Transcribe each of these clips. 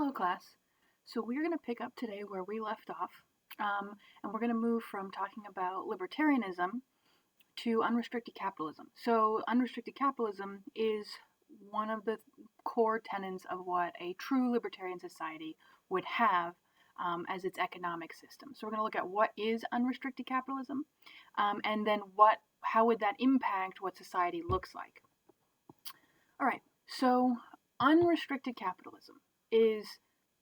Hello class. So we're going to pick up today where we left off, and we're going to move from talking about libertarianism to unrestricted capitalism. So unrestricted capitalism is one of the core tenets of what a true libertarian society would have as its economic system. So we're going to look at what is unrestricted capitalism, and then how would that impact what society looks like. All right, so unrestricted capitalism is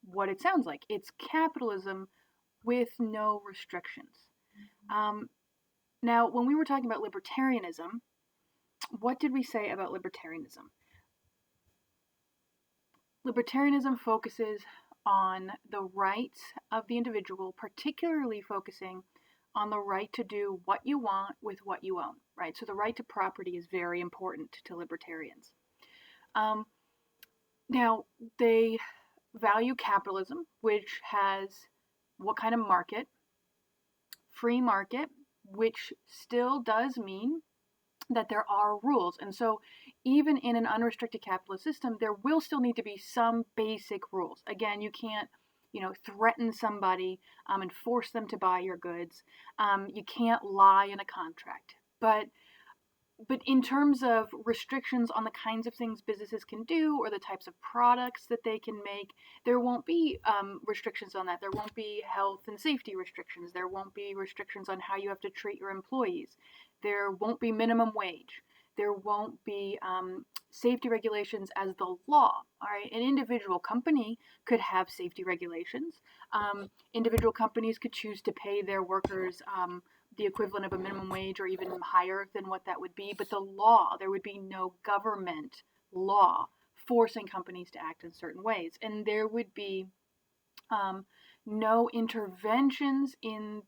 what it sounds like. It's capitalism with no restrictions. Now, when we were talking about libertarianism, what did we say about libertarianism? Libertarianism focuses on the rights of the individual, particularly focusing on the right to do what you want with what you own, right? So the right to property is very important to libertarians. Now, they value capitalism, which has what kind of market? Free market, which still does mean that there are rules. And so even in an unrestricted capitalist system, there will still need to be some basic rules. Again, you can't, threaten somebody and force them to buy your goods. You can't lie in a contract. But in terms of restrictions on the kinds of things businesses can do or the types of products that they can make, there won't be restrictions on that. There won't be health and safety restrictions. There won't be restrictions on how you have to treat your employees. There won't be minimum wage. There won't be safety regulations as the law. All right, an individual company could have safety regulations. Individual companies could choose to pay their workers the equivalent of a minimum wage or even higher than what that would be. But the law, there would be no government law forcing companies to act in certain ways. And there would be no interventions in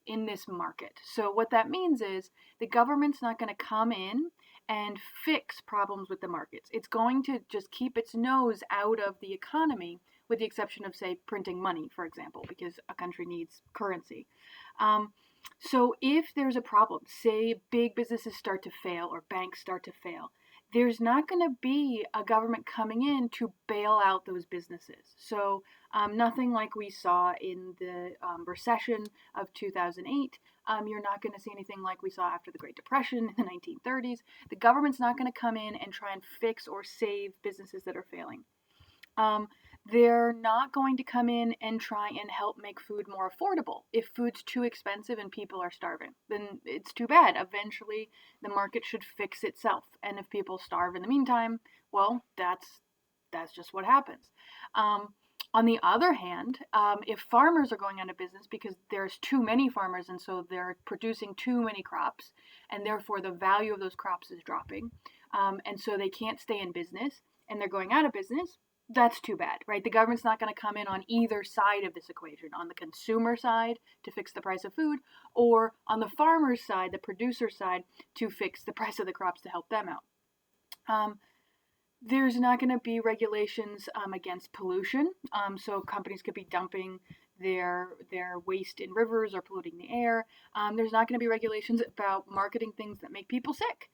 this market. So what that means is the government's not going to come in and fix problems with the markets. It's going to just keep its nose out of the economy, with the exception of, say, printing money, for example, because a country needs currency. So if there's a problem, say big businesses start to fail or banks start to fail, there's not going to be a government coming in to bail out those businesses. So nothing like we saw in the recession of 2008. You're not going to see anything like we saw after the Great Depression in the 1930s. The government's not going to come in and try and fix or save businesses that are failing. They're not going to come in and try and help make food more affordable. If food's too expensive and people are starving, then it's too bad. Eventually, the market should fix itself. And if people starve in the meantime, well, that's just what happens. On the other hand, if farmers are going out of business because there's too many farmers and so they're producing too many crops, and therefore the value of those crops is dropping, and so they can't stay in business and they're going out of business, that's too bad, right? The government's not going to come in on either side of this equation, on the consumer side to fix the price of food, or on the farmer's side, the producer side, to fix the price of the crops to help them out. There's not going to be regulations against pollution, so companies could be dumping their waste in rivers or polluting the air. There's not going to be regulations about marketing things that make people sick.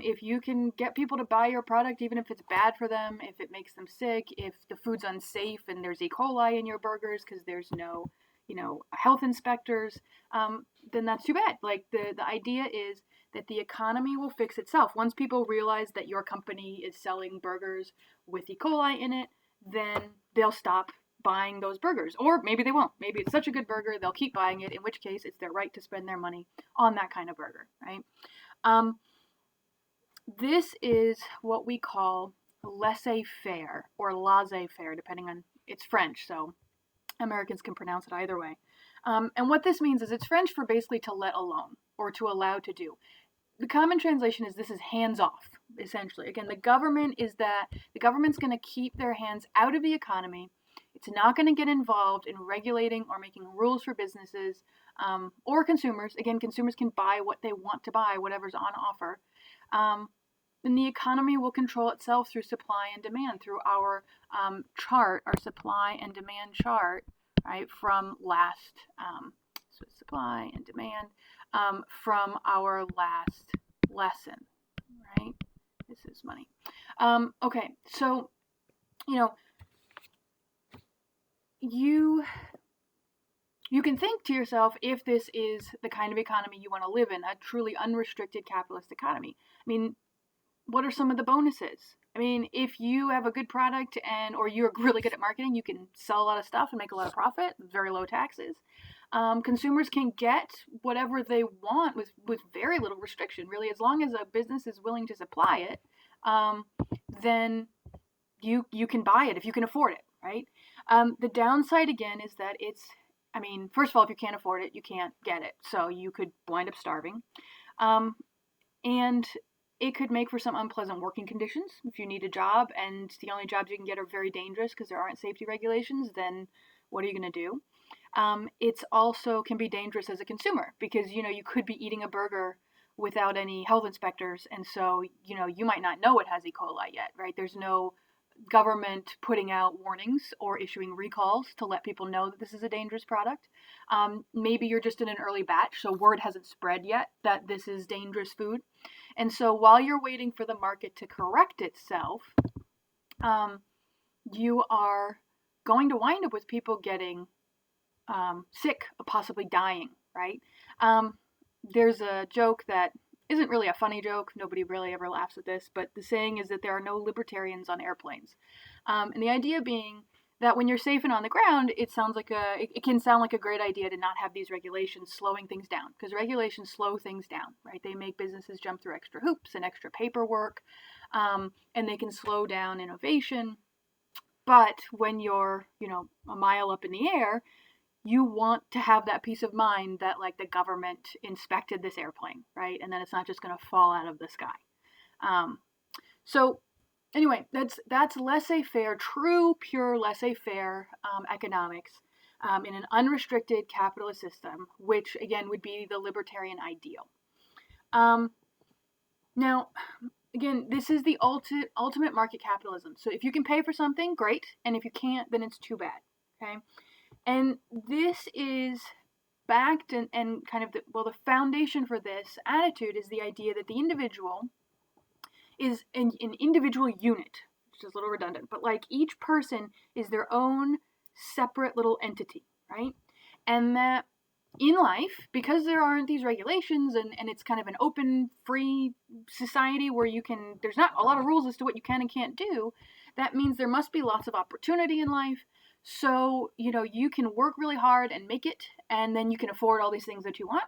If you can get people to buy your product, even if it's bad for them, if it makes them sick, if the food's unsafe and there's E. coli in your burgers because there's no, health inspectors, then that's too bad. Like the idea is that the economy will fix itself. Once people realize that your company is selling burgers with E. coli in it, then they'll stop buying those burgers. Or maybe they won't. Maybe it's such a good burger, they'll keep buying it, in which case it's their right to spend their money on that kind of burger, right? This is what we call laissez-faire or laissez-faire, depending on, it's French, so Americans can pronounce it either way. And what this means is it's French for basically to let alone or to allow to do. The common translation is this is hands off, essentially. Again, the government's going to keep their hands out of the economy. It's not going to get involved in regulating or making rules for businesses or consumers. Again, consumers can buy what they want to buy, whatever's on offer. Then the economy will control itself through supply and demand, through our chart, our supply and demand chart, right, from last, so supply and demand, from our last lesson, right? This is money. Okay, so, you can think to yourself, if this is the kind of economy you want to live in, a truly unrestricted capitalist economy. I mean, what are some of the bonuses? I mean, if you have a good product or you're really good at marketing, you can sell a lot of stuff and make a lot of profit, very low taxes. Consumers can get whatever they want with very little restriction, really, as long as a business is willing to supply it. Then you can buy it if you can afford it, right? The downside, again, is that first of all, if you can't afford it, you can't get it. So you could wind up starving. And it could make for some unpleasant working conditions. If you need a job and the only jobs you can get are very dangerous because there aren't safety regulations, then what are you going to do? It's also can be dangerous as a consumer because, you could be eating a burger without any health inspectors. And so, you might not know it has E. coli yet, right? There's no government putting out warnings or issuing recalls to let people know that this is a dangerous product. Maybe you're just in an early batch, so word hasn't spread yet that this is dangerous food. And so while you're waiting for the market to correct itself, you are going to wind up with people getting sick, possibly dying, right? There's a joke that isn't really a funny joke. Nobody really ever laughs at this, but the saying is that there are no libertarians on airplanes. And the idea being that when you're safe and on the ground, it can sound like a great idea to not have these regulations slowing things down, because regulations slow things down, right? They make businesses jump through extra hoops and extra paperwork, and they can slow down innovation. But when you're, a mile up in the air, you want to have that peace of mind that the government inspected this airplane, right? And then it's not just going to fall out of the sky. So anyway, that's laissez-faire, true, pure laissez-faire economics in an unrestricted capitalist system, which again would be the libertarian ideal. Now, again, this is the ultimate market capitalism. So if you can pay for something, great, and if you can't, then it's too bad. Okay. And this is backed and kind of the foundation for this attitude is the idea that the individual is an individual unit, which is a little redundant, but each person is their own separate little entity, right? And that in life, because there aren't these regulations and it's kind of an open, free society where there's not a lot of rules as to what you can and can't do, that means there must be lots of opportunity in life. So, you can work really hard and make it, and then you can afford all these things that you want.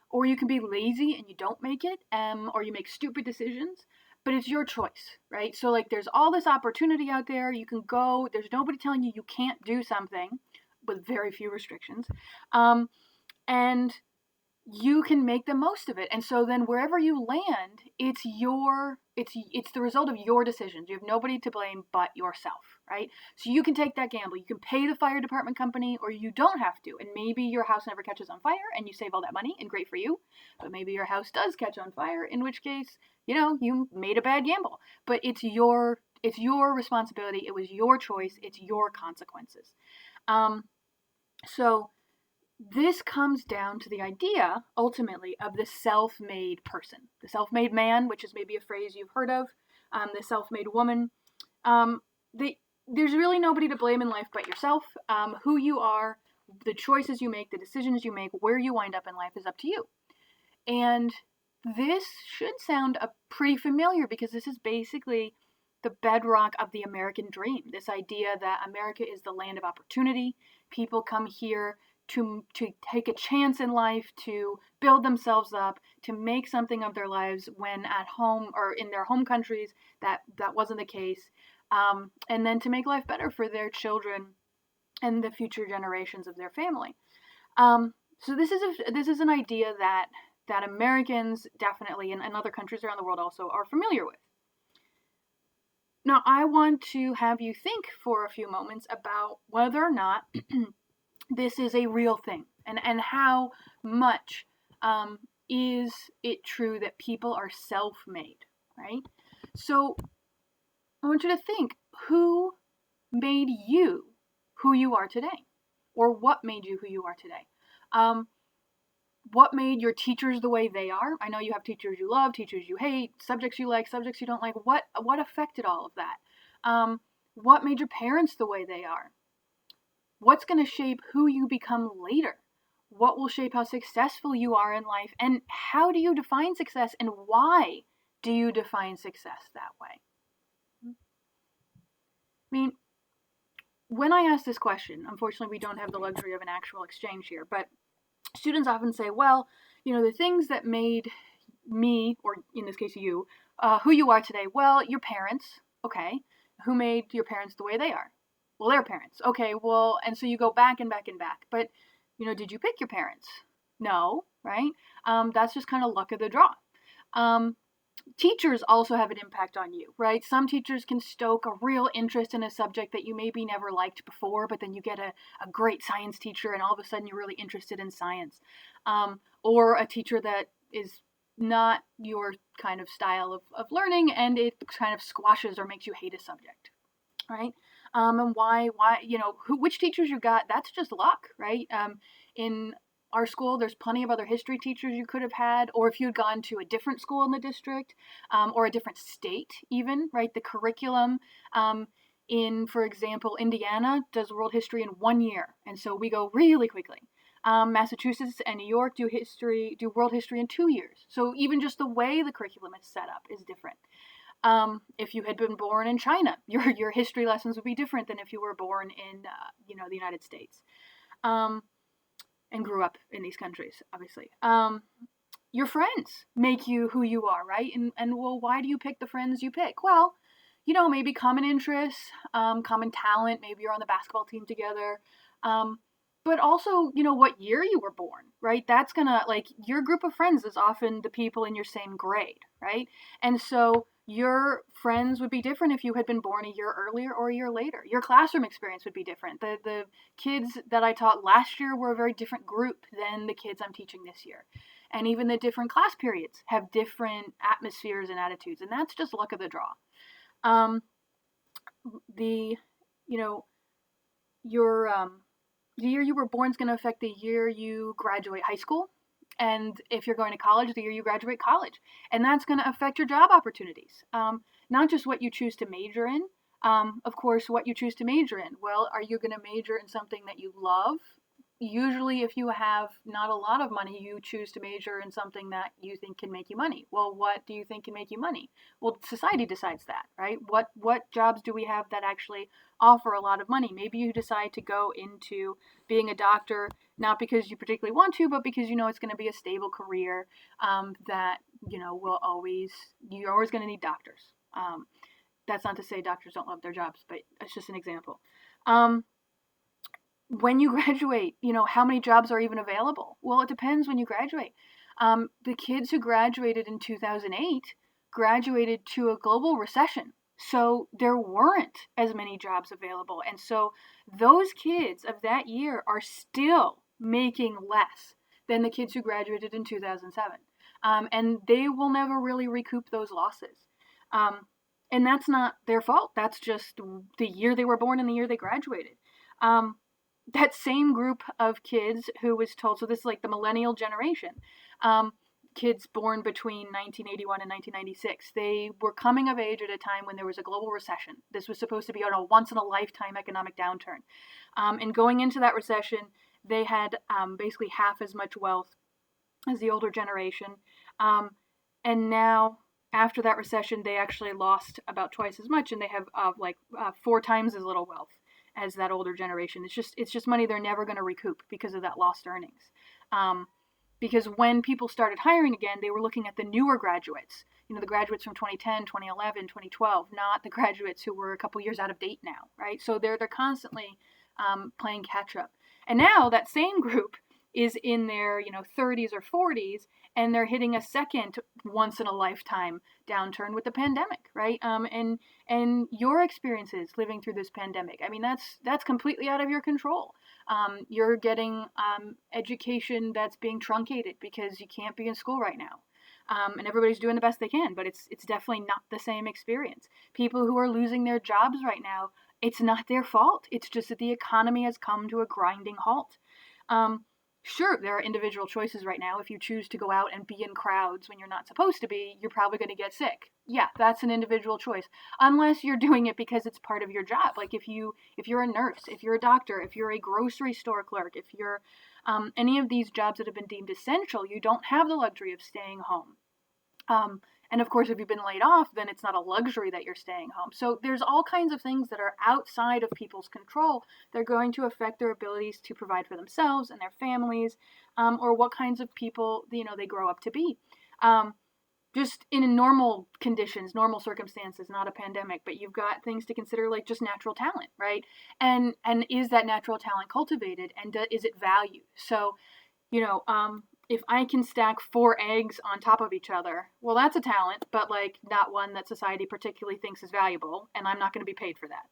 Or you can be lazy and you don't make it, or you make stupid decisions, but it's your choice, right? So, there's all this opportunity out there. You can go, there's nobody telling you can't do something with very few restrictions. And you can make the most of it. And so then wherever you land, it's the result of your decisions. You have nobody to blame but yourself, right? So you can take that gamble. You can pay the fire department company, or you don't have to. And maybe your house never catches on fire and you save all that money, and great for you. But maybe your house does catch on fire, in which case, you made a bad gamble. But it's your responsibility. It was your choice. It's your consequences. So this comes down to the idea, ultimately, of the self-made person. The self-made man, which is maybe a phrase you've heard of, the self-made woman. There's really nobody to blame in life but yourself. Who you are, the choices you make, the decisions you make, where you wind up in life is up to you. And this should sound pretty familiar, because this is basically the bedrock of the American dream. This idea that America is the land of opportunity. People come here to take a chance in life, to build themselves up, to make something of their lives, when at home or in their home countries that wasn't the case, and then to make life better for their children and the future generations of their family. So this is an idea that Americans definitely, and other countries around the world also, are familiar with. Now, I want to have you think for a few moments about whether or not this is a real thing, and how much is it true that people are self-made, right? So I want you to think, who made you who you are today? Or what made you who you are today? What made your teachers the way they are? I know you have teachers you love, teachers you hate, subjects you like, subjects you don't like. What affected all of that? What made your parents the way they are? What's going to shape who you become later? What will shape how successful you are in life? And how do you define success, and why do you define success that way? I mean, when I ask this question, unfortunately, we don't have the luxury of an actual exchange here, but students often say, well, the things that made me, or in this case you, who you are today, well, your parents, okay. Who made your parents the way they are? Well, their parents. Okay, well, and so you go back and back and back. But, did you pick your parents? No, right? That's just kind of luck of the draw. Teachers also have an impact on you, right? Some teachers can stoke a real interest in a subject that you maybe never liked before, but then you get a great science teacher and all of a sudden you're really interested in science. Or a teacher that is not your kind of style of learning, and it kind of squashes or makes you hate a subject, right? And why, which teachers you got, that's just luck, right? In our school, there's plenty of other history teachers you could have had, or if you'd gone to a different school in the district, or a different state even, right? The curriculum in, for example, Indiana does world history in 1 year, and so we go really quickly. Massachusetts and New York do world history in 2 years. So even just the way the curriculum is set up is different. If you had been born in China, your history lessons would be different than if you were born in, the United States, and grew up in these countries, obviously. Your friends make you who you are, right? And well, why do you pick the friends you pick? Well, maybe common interests, common talent. Maybe you're on the basketball team together. But also, what year you were born, right? That's gonna, like, your group of friends is often the people in your same grade, right? And so your friends would be different if you had been born a year earlier or a year later. Your classroom experience would be different. The kids that I taught last year were a very different group than the kids I'm teaching this year. And even the different class periods have different atmospheres and attitudes, and that's just luck of the draw. The year you were born is going to affect the year you graduate high school. And if you're going to college, the year you graduate college. And that's going to affect your job opportunities. Not just what you choose to major in. Of course, what you choose to major in. Well, are you going to major in something that you love? Usually, if you have not a lot of money, you choose to major in something that you think can make you money. Well, what do you think can make you money? Well, society decides that, right? What jobs do we have that actually offer a lot of money? Maybe you decide to go into being a doctor, not because you particularly want to, but because it's going to be a stable career, that you're always going to need doctors. That's not to say doctors don't love their jobs, but it's just an example. When you graduate, how many jobs are even available? Well, it depends when you graduate. The kids who graduated in 2008 graduated to a global recession. So there weren't as many jobs available. And so those kids of that year are still making less than the kids who graduated in 2007. And they will never really recoup those losses. And that's not their fault. That's just the year they were born and the year they graduated. That same group of kids who was told, so this is like the millennial generation, kids born between 1981 and 1996, they were coming of age at a time when there was a global recession. This was supposed to be a once-in-a-lifetime economic downturn. And going into that recession, they had basically half as much wealth as the older generation. And now, after that recession, they actually lost about twice as much, and they have 4 times as little wealth as that older generation. It's just money they're never going to recoup because of that lost earnings. Because when people started hiring again, they were looking at the newer graduates, the graduates from 2010, 2011, 2012, not the graduates who were a couple years out of date now, right? So they're constantly playing catch up. And now that same group is in their 30s or 40s, and they're hitting a second once in a lifetime downturn with the pandemic, right? And your experiences living through this pandemic, I mean, that's completely out of your control. You're getting education that's being truncated because you can't be in school right now. And everybody's doing the best they can, but it's definitely not the same experience. People who are losing their jobs right now, it's not their fault. It's just that the economy has come to a grinding halt. Sure, there are individual choices right now. If you choose to go out and be in crowds when you're not supposed to be, you're probably going to get sick, yeah, that's an individual choice. Unless you're doing it because it's part of your job. Like if you're a nurse, if you're a doctor, if you're a grocery store clerk, if you're any of these jobs that have been deemed essential, you don't have the luxury of staying home. And of course, if you've been laid off, then it's not a luxury that you're staying home. So there's all kinds of things that are outside of people's control. They're going to affect their abilities to provide for themselves and their families, or what kinds of people they grow up to be. Just in normal conditions, normal circumstances, not a pandemic, but you've got things to consider like just natural talent, right? And is that natural talent cultivated, and is it valued? So, if I can stack 4 eggs on top of each other, well, that's a talent, but like not one that society particularly thinks is valuable, and I'm not going to be paid for that.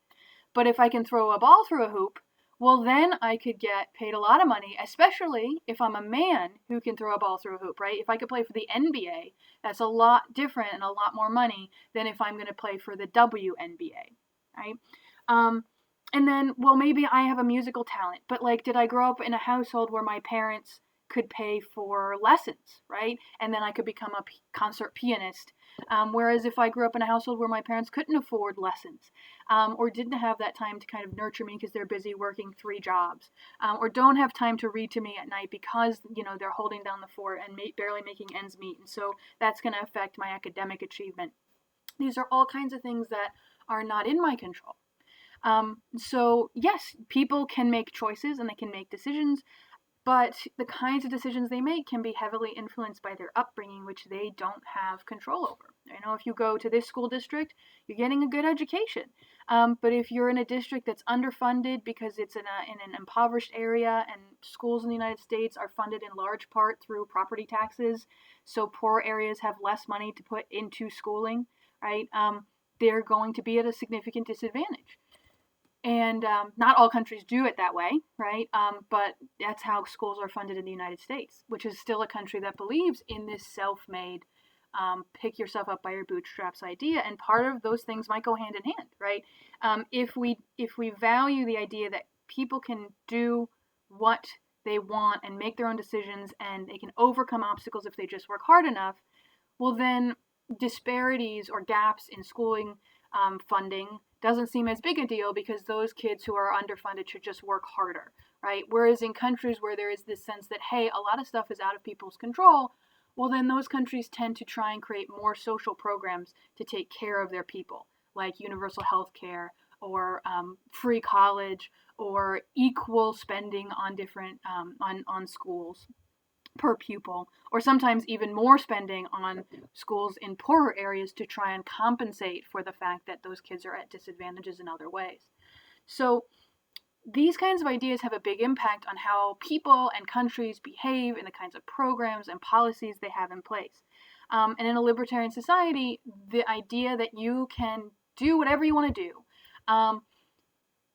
But if I can throw a ball through a hoop, well, then I could get paid a lot of money, especially if I'm a man who can throw a ball through a hoop, right? If I could play for the NBA, that's a lot different and a lot more money than if I'm going to play for the WNBA, right? And then, well, maybe I have a musical talent, but like, did I grow up in a household where my parents could pay for lessons, right? And then I could become a concert pianist. Whereas if I grew up in a household where my parents couldn't afford lessons, or didn't have that time to kind of nurture me because they're busy working 3 jobs, or don't have time to read to me at night because they're holding down the fort and barely making ends meet, and so that's going to affect my academic achievement. These are all kinds of things that are not in my control. So yes, people can make choices and they can make decisions, but the kinds of decisions they make can be heavily influenced by their upbringing, which they don't have control over. If you go to this school district, you're getting a good education. But if you're in a district that's underfunded because it's in an impoverished area, and schools in the United States are funded in large part through property taxes, so poor areas have less money to put into schooling, right? They're going to be at a significant disadvantage. And not all countries do it that way, right? But that's how schools are funded in the United States, which is still a country that believes in this self-made, pick yourself up by your bootstraps idea. And part of those things might go hand in hand, right? If we value the idea that people can do what they want and make their own decisions, and they can overcome obstacles if they just work hard enough, well, then disparities or gaps in schooling funding doesn't seem as big a deal, because those kids who are underfunded should just work harder, right? Whereas in countries where there is this sense that, hey, a lot of stuff is out of people's control, well, then those countries tend to try and create more social programs to take care of their people, like universal health care, or free college, or equal spending on different on schools per pupil, or sometimes even more spending on schools in poorer areas to try and compensate for the fact that those kids are at disadvantages in other ways. So these kinds of ideas have a big impact on how people and countries behave, and the kinds of programs and policies they have in place. And in a libertarian society, the idea that you can do whatever you want to do,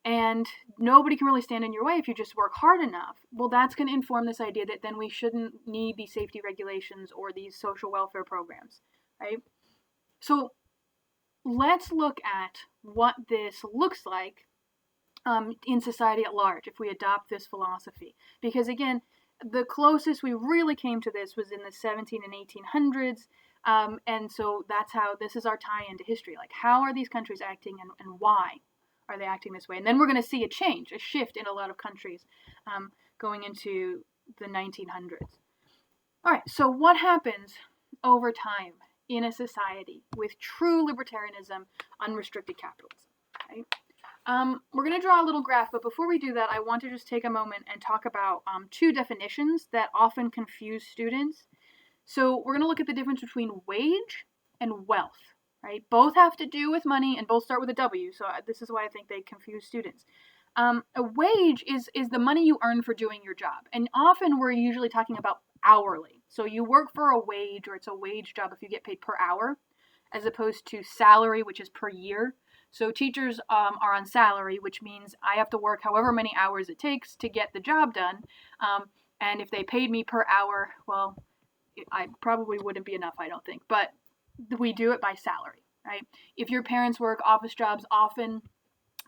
and nobody can really stand in your way if you just work hard enough, well, that's going to inform this idea that then we shouldn't need these safety regulations or these social welfare programs, right? So let's look at what this looks like in society at large if we adopt this philosophy. Because again, the closest we really came to this was in the 17 and 1800s, and so that's how this is our tie into history. Like, how are these countries acting, and why are they acting this way? And then we're going to see a change, a shift in a lot of countries going into the 1900s. All right, so what happens over time in a society with true libertarianism, unrestricted capitalism? Right? We're going to draw a little graph, but before we do that, I want to just take a moment and talk about 2 definitions that often confuse students. So we're going to look at the difference between wage and wealth. Right? Both have to do with money, and both start with a W, so this is why I think they confuse students. A wage is the money you earn for doing your job, and often we're usually talking about hourly. So you work for a wage, or it's a wage job if you get paid per hour, as opposed to salary, which is per year. So teachers are on salary, which means I have to work however many hours it takes to get the job done, and if they paid me per hour, well, I probably wouldn't be enough, I don't think, but we do it by salary, right? If your parents work office jobs, often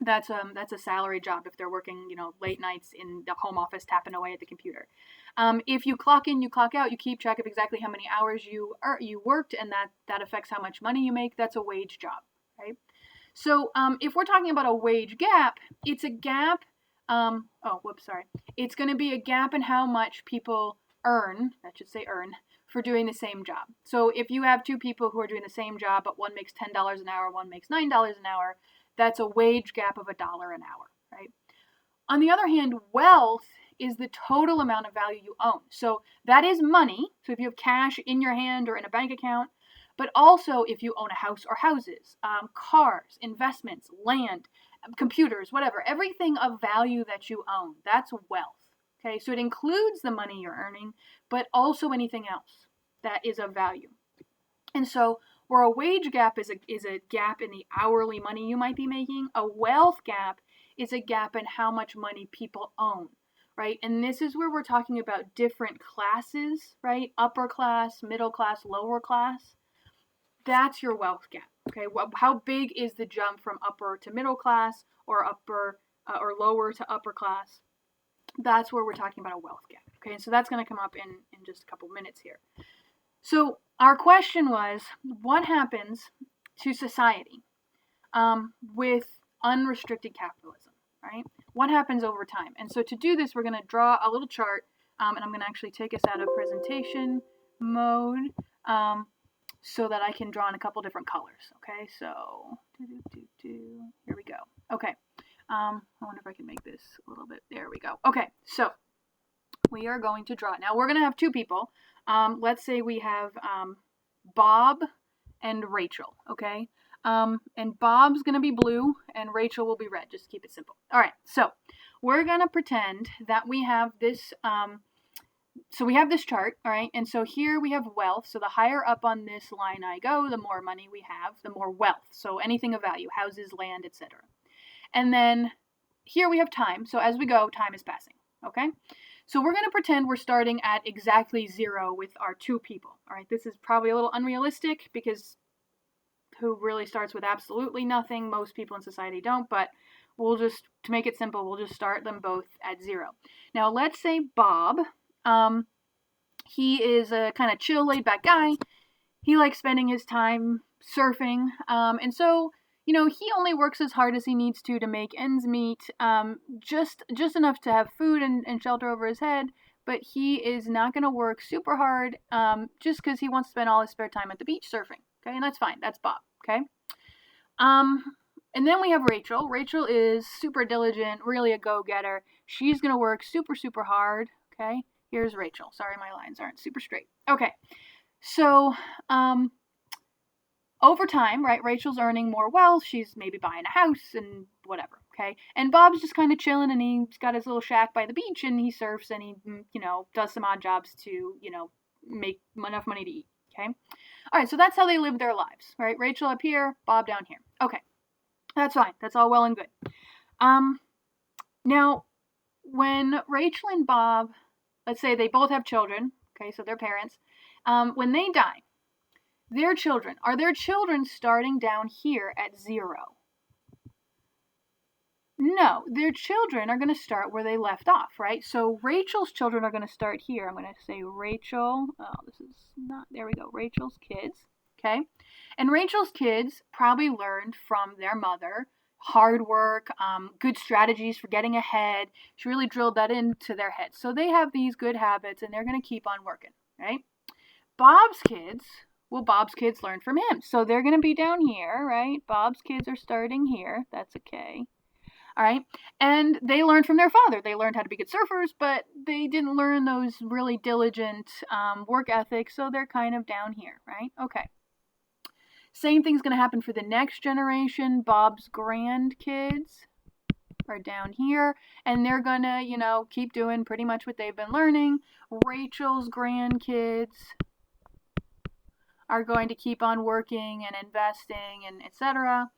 that's a salary job if they're working, late nights in the home office tapping away at the computer. If you clock in, you clock out, you keep track of exactly how many hours you worked, and that affects how much money you make. That's a wage job, right? So if we're talking about a wage gap, it's a gap. It's going to be a gap in how much people earn. That should say earn for doing the same job. So if you have two people who are doing the same job, but one makes $10 an hour, one makes $9 an hour, that's a wage gap of $1 an hour, right? On the other hand, wealth is the total amount of value you own. So that is money. So if you have cash in your hand or in a bank account, but also if you own a house or houses, cars, investments, land, computers, whatever, everything of value that you own, that's wealth. Okay, so it includes the money you're earning, but also anything else that is of value. And so where a wage gap is a gap in the hourly money you might be making, a wealth gap is a gap in how much money people own, right? And this is where we're talking about different classes, right? Upper class, middle class, lower class. That's your wealth gap, okay? How big is the jump from upper to middle class or or lower to upper class? That's where we're talking about a wealth gap, okay? So that's going to come up in just a couple minutes here. So our question was, what happens to society with unrestricted capitalism, right? What happens over time? And so to do this, we're going to draw a little chart, and I'm going to actually take us out of presentation mode so that I can draw in a couple different colors, okay? So, here we go. Okay, I wonder if I can make this a little bit, there we go. Okay, so we are going to draw. Now we're going to have two people. Let's say we have Bob and Rachel, okay? And Bob's going to be blue and Rachel will be red, just to keep it simple. All right, so we're going to pretend that we have this, so we have this chart, all right? And so here we have wealth. So the higher up on this line I go, the more money we have, the more wealth. So anything of value, houses, land, etc. And then here we have time. So as we go, time is passing, okay? So we're going to pretend we're starting at exactly 0 with our two people, all right? This is probably a little unrealistic because who really starts with absolutely nothing? Most people in society don't, but we'll just, to make it simple, we'll just start them both at 0. Now let's say Bob, he is a kind of chill, laid-back guy. He likes spending his time surfing, and so, he only works as hard as he needs to make ends meet, just enough to have food and shelter over his head, but he is not going to work super hard just because he wants to spend all his spare time at the beach surfing, okay? And that's fine. That's Bob, okay? And then we have Rachel. Rachel is super diligent, really a go-getter. She's going to work super, super hard, okay? Here's Rachel. Sorry, my lines aren't super straight. Okay, so over time, right, Rachel's earning more wealth. She's maybe buying a house and whatever, okay? And Bob's just kind of chilling, and he's got his little shack by the beach, and he surfs, and he, does some odd jobs to, make enough money to eat, okay? All right, so that's how they live their lives, right? Rachel up here, Bob down here. Okay, that's fine. That's all well and good. Now, when Rachel and Bob, let's say they both have children, okay, so they're parents, when they die, are their children starting down here at 0? No, their children are going to start where they left off, right? So Rachel's children are going to start here. I'm going to say Rachel, there we go, Rachel's kids, okay? And Rachel's kids probably learned from their mother hard work, good strategies for getting ahead. She really drilled that into their heads. So they have these good habits, and they're going to keep on working, right? Bob's kids learn from him. So they're going to be down here, right? Bob's kids are starting here. That's okay. All right. And they learned from their father. They learned how to be good surfers, but they didn't learn those really diligent work ethics. So they're kind of down here, right? Okay. Same thing's going to happen for the next generation. Bob's grandkids are down here, and they're going to, keep doing pretty much what they've been learning. Rachel's grandkids are going to keep on working and investing and etc.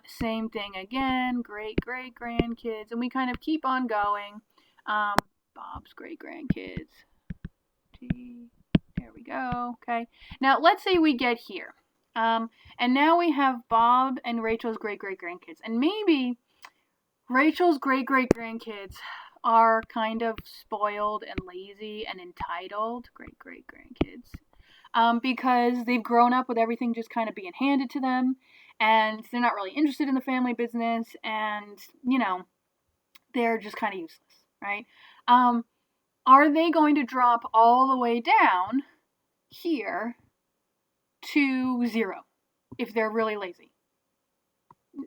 Same thing again, great-great-grandkids, and we kind of keep on going. Bob's great-grandkids. There we go, okay. Now, let's say we get here. And now we have Bob and Rachel's great-great-grandkids. And maybe Rachel's great-great-grandkids are kind of spoiled and lazy and entitled great-great-grandkids because they've grown up with everything just kind of being handed to them, and they're not really interested in the family business, and, they're just kind of useless, right? Are they going to drop all the way down here to 0 if they're really lazy?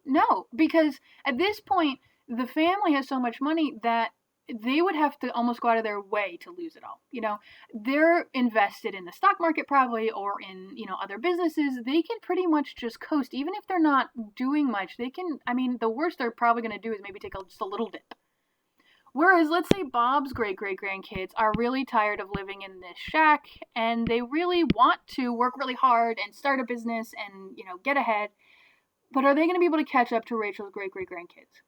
No, because at this point, the family has so much money that they would have to almost go out of their way to lose it all. They're invested in the stock market probably, or in, other businesses. They can pretty much just coast. Even if they're not doing much, they can, the worst they're probably going to do is maybe take just a little dip. Whereas, let's say Bob's great-great-grandkids are really tired of living in this shack, and they really want to work really hard and start a business and, get ahead. But are they going to be able to catch up to Rachel's great-great-grandkids?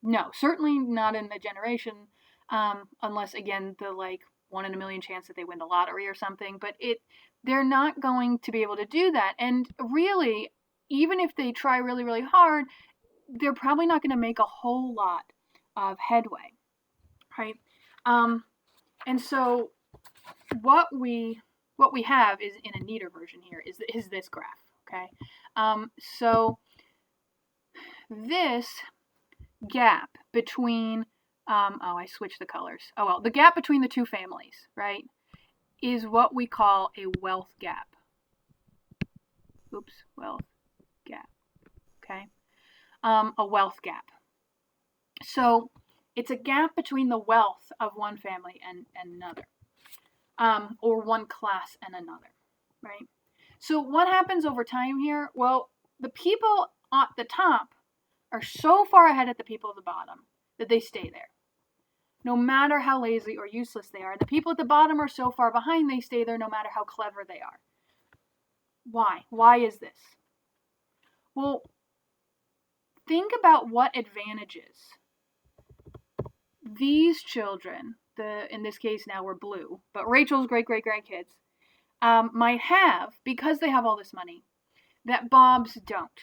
No, certainly not in a generation, unless, again, the, 1 in a million chance that they win the lottery or something. But they're not going to be able to do that. And really, even if they try really, really hard, they're probably not going to make a whole lot of headway. Right? And so what we have is, in a neater version here, is this graph. Okay? So this gap between I switched the colors. Oh well, the gap between the two families, right, is what we call a wealth gap. Oops, wealth gap. Okay? A wealth gap. So it's a gap between the wealth of one family and another, or one class and another, right? So what happens over time here? Well, the people at the top are so far ahead of the people at the bottom that they stay there, no matter how lazy or useless they are. The people at the bottom are so far behind, they stay there no matter how clever they are. Why? Why is this? Well, think about what advantages these children, in this case now we're blue, but Rachel's great-great-grandkids, might have, because they have all this money, that Bob's don't,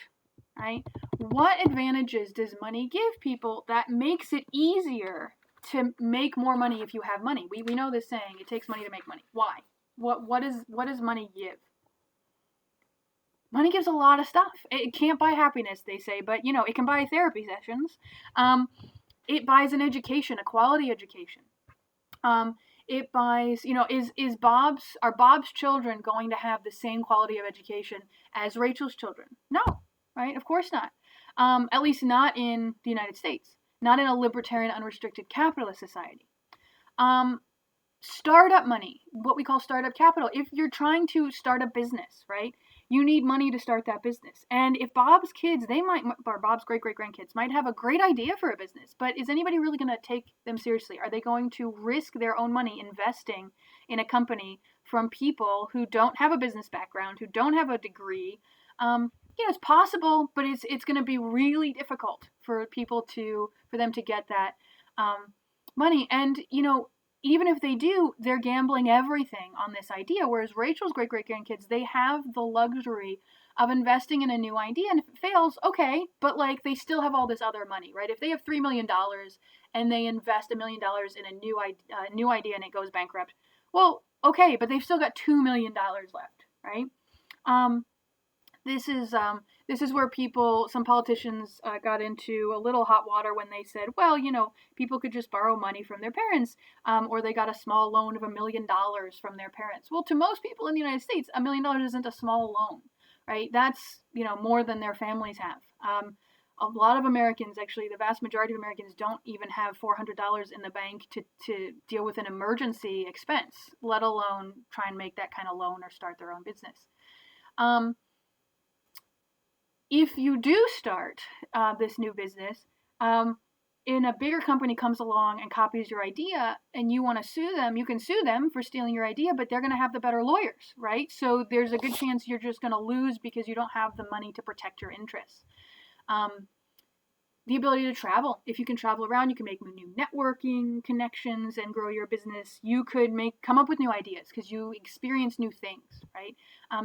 right? What advantages does money give people that makes it easier to make more money if you have money? We know this saying, it takes money to make money. Why? What does money give? Money gives a lot of stuff. It can't buy happiness, they say, but, it can buy therapy sessions. It buys an education, a quality education. It buys, are Bob's children going to have the same quality of education as Rachel's children? No, right? Of course not. At least not in the United States. Not in a libertarian, unrestricted capitalist society. Startup money, what we call startup capital. If you're trying to start a business, right, you need money to start that business. And if Bob's kids, or Bob's great-great-grandkids might have a great idea for a business, but is anybody really going to take them seriously? Are they going to risk their own money investing in a company from people who don't have a business background, who don't have a degree? It's possible, but it's going to be really difficult for them to get that money. And, even if they do, they're gambling everything on this idea, whereas Rachel's great-great-grandkids, they have the luxury of investing in a new idea, and if it fails, okay, but they still have all this other money, right? If they have $3 million and they invest $1 million in a new idea and it goes bankrupt, well, okay, but they've still got $2 million left, right? This is where some politicians got into a little hot water when they said, well, people could just borrow money from their parents, or they got a small loan of $1 million from their parents. Well, to most people in the United States, $1 million isn't a small loan, right? That's, more than their families have. A lot of Americans, actually, the vast majority of Americans don't even have $400 in the bank to deal with an emergency expense, let alone try and make that kind of loan or start their own business. If you do start this new business, and a bigger company comes along and copies your idea and you want to sue them, you can sue them for stealing your idea, but they're going to have the better lawyers, right? So there's a good chance you're just going to lose because you don't have the money to protect your interests. The ability to travel. If you can travel around, you can make new networking connections and grow your business. You could come up with new ideas because you experience new things, right?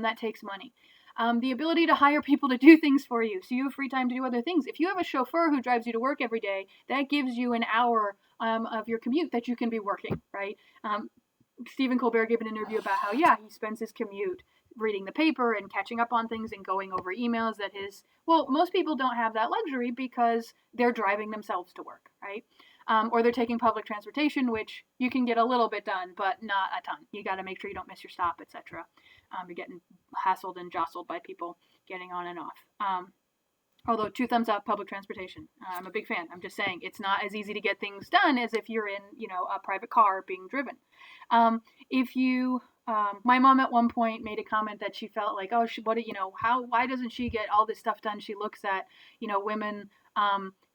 That takes money. The ability to hire people to do things for you so you have free time to do other things. If you have a chauffeur who drives you to work every day, that gives you an hour of your commute that you can be working, right? Stephen Colbert gave an interview about how, he spends his commute reading the paper and catching up on things and going over emails that most people don't have that luxury because they're driving themselves to work, right? Or they're taking public transportation, which you can get a little bit done, but not a ton. You got to make sure you don't miss your stop, etc. You're getting hassled and jostled by people getting on and off. Although 2 thumbs up, public transportation. I'm a big fan. I'm just saying it's not as easy to get things done as if you're in, a private car being driven. My mom at one point made a comment that she felt like, why doesn't she get all this stuff done? She looks at, women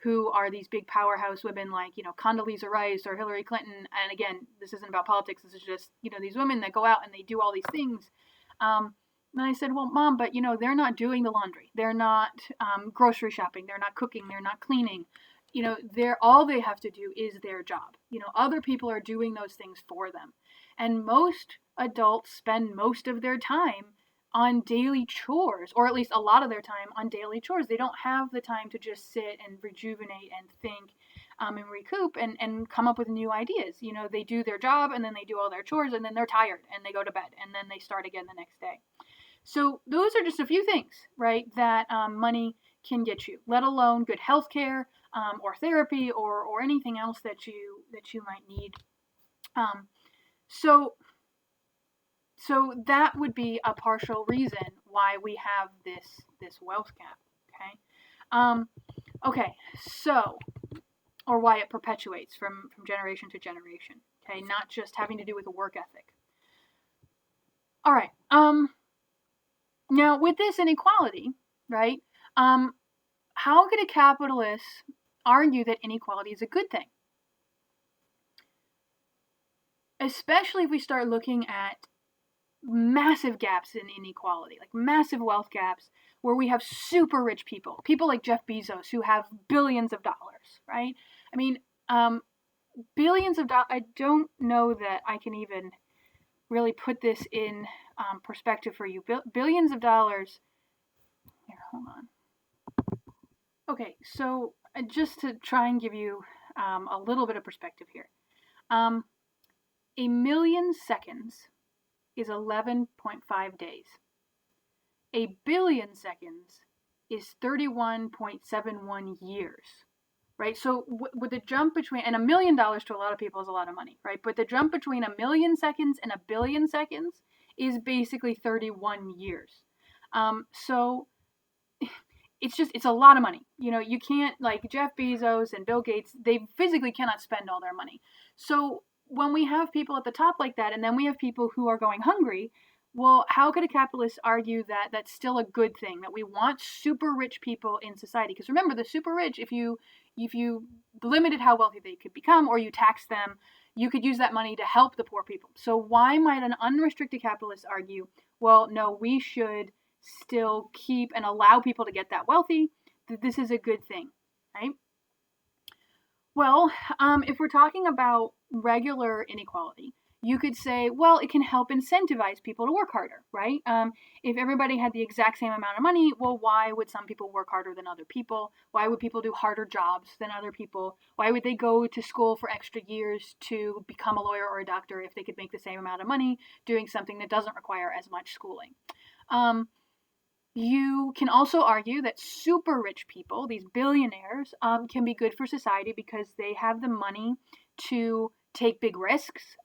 who are these big powerhouse women like, Condoleezza Rice or Hillary Clinton. And again, this isn't about politics. This is just, these women that go out and they do all these things. And I said, well, Mom, but, they're not doing the laundry. They're not grocery shopping. They're not cooking. They're not cleaning. All they have to do is their job. Other people are doing those things for them. And most adults spend most of their time on daily chores, or at least a lot of their time on daily chores. They don't have the time to just sit and rejuvenate and think and recoup and come up with new ideas. They do their job and then they do all their chores and then they're tired and they go to bed and then they start again the next day. So those are just a few things, right, that money can get you, let alone good health care or therapy or anything else that you might need. So that would be a partial reason why we have this wealth gap, okay? Or why it perpetuates from generation to generation, okay? Not just having to do with a work ethic. All right. Now, with this inequality, right, how could a capitalist argue that inequality is a good thing? Especially if we start looking at massive gaps in inequality, like massive wealth gaps, where we have super rich people like Jeff Bezos, who have billions of dollars, right? I mean, billions of dollars, I don't know that I can even really put this in perspective for you. Billions of dollars. Here, hold on. Okay, so just to try and give you a little bit of perspective here. 1,000,000 seconds is 11.5 days. 1,000,000,000 seconds is 31.71 years. Right, so with the jump between, and $1 million to a lot of people is a lot of money, right? But the jump between 1,000,000 seconds and 1,000,000,000 seconds is basically 31 years. So it's a lot of money. You can't, like Jeff Bezos and Bill Gates, they physically cannot spend all their money. So when we have people at the top like that, and then we have people who are going hungry, well, how could a capitalist argue that that's still a good thing, that we want super rich people in society? Because remember, the super rich, if you limited how wealthy they could become or you tax them, you could use that money to help the poor people. So why might an unrestricted capitalist argue, well, no, we should still keep and allow people to get that wealthy, that this is a good thing, right? Well, if we're talking about regular inequality, you could say, well, it can help incentivize people to work harder, right? If everybody had the exact same amount of money, well, why would some people work harder than other people? Why would people do harder jobs than other people? Why would they go to school for extra years to become a lawyer or a doctor if they could make the same amount of money doing something that doesn't require as much schooling? You can also argue that super rich people, these billionaires, can be good for society because they have the money to take big risks,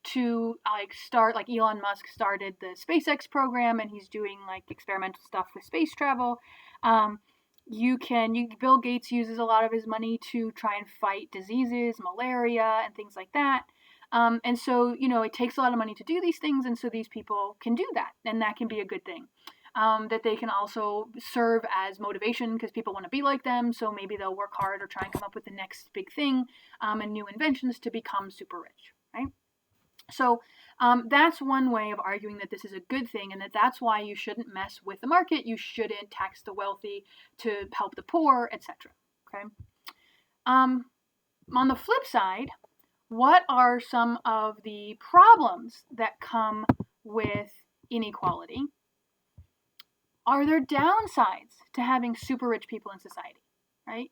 to start, like Elon Musk started the SpaceX program and he's doing like experimental stuff with space travel. Bill Gates uses a lot of his money to try and fight diseases, malaria and things like that. And so, it takes a lot of money to do these things. And so these people can do that, and that can be a good thing. That they can also serve as motivation because people want to be like them. So maybe they'll work hard or try and come up with the next big thing and new inventions to become super rich, right? So that's one way of arguing that this is a good thing and that's why you shouldn't mess with the market. You shouldn't tax the wealthy to help the poor, etc. Okay. On the flip side, what are some of the problems that come with inequality? are there downsides to having super rich people in society, right?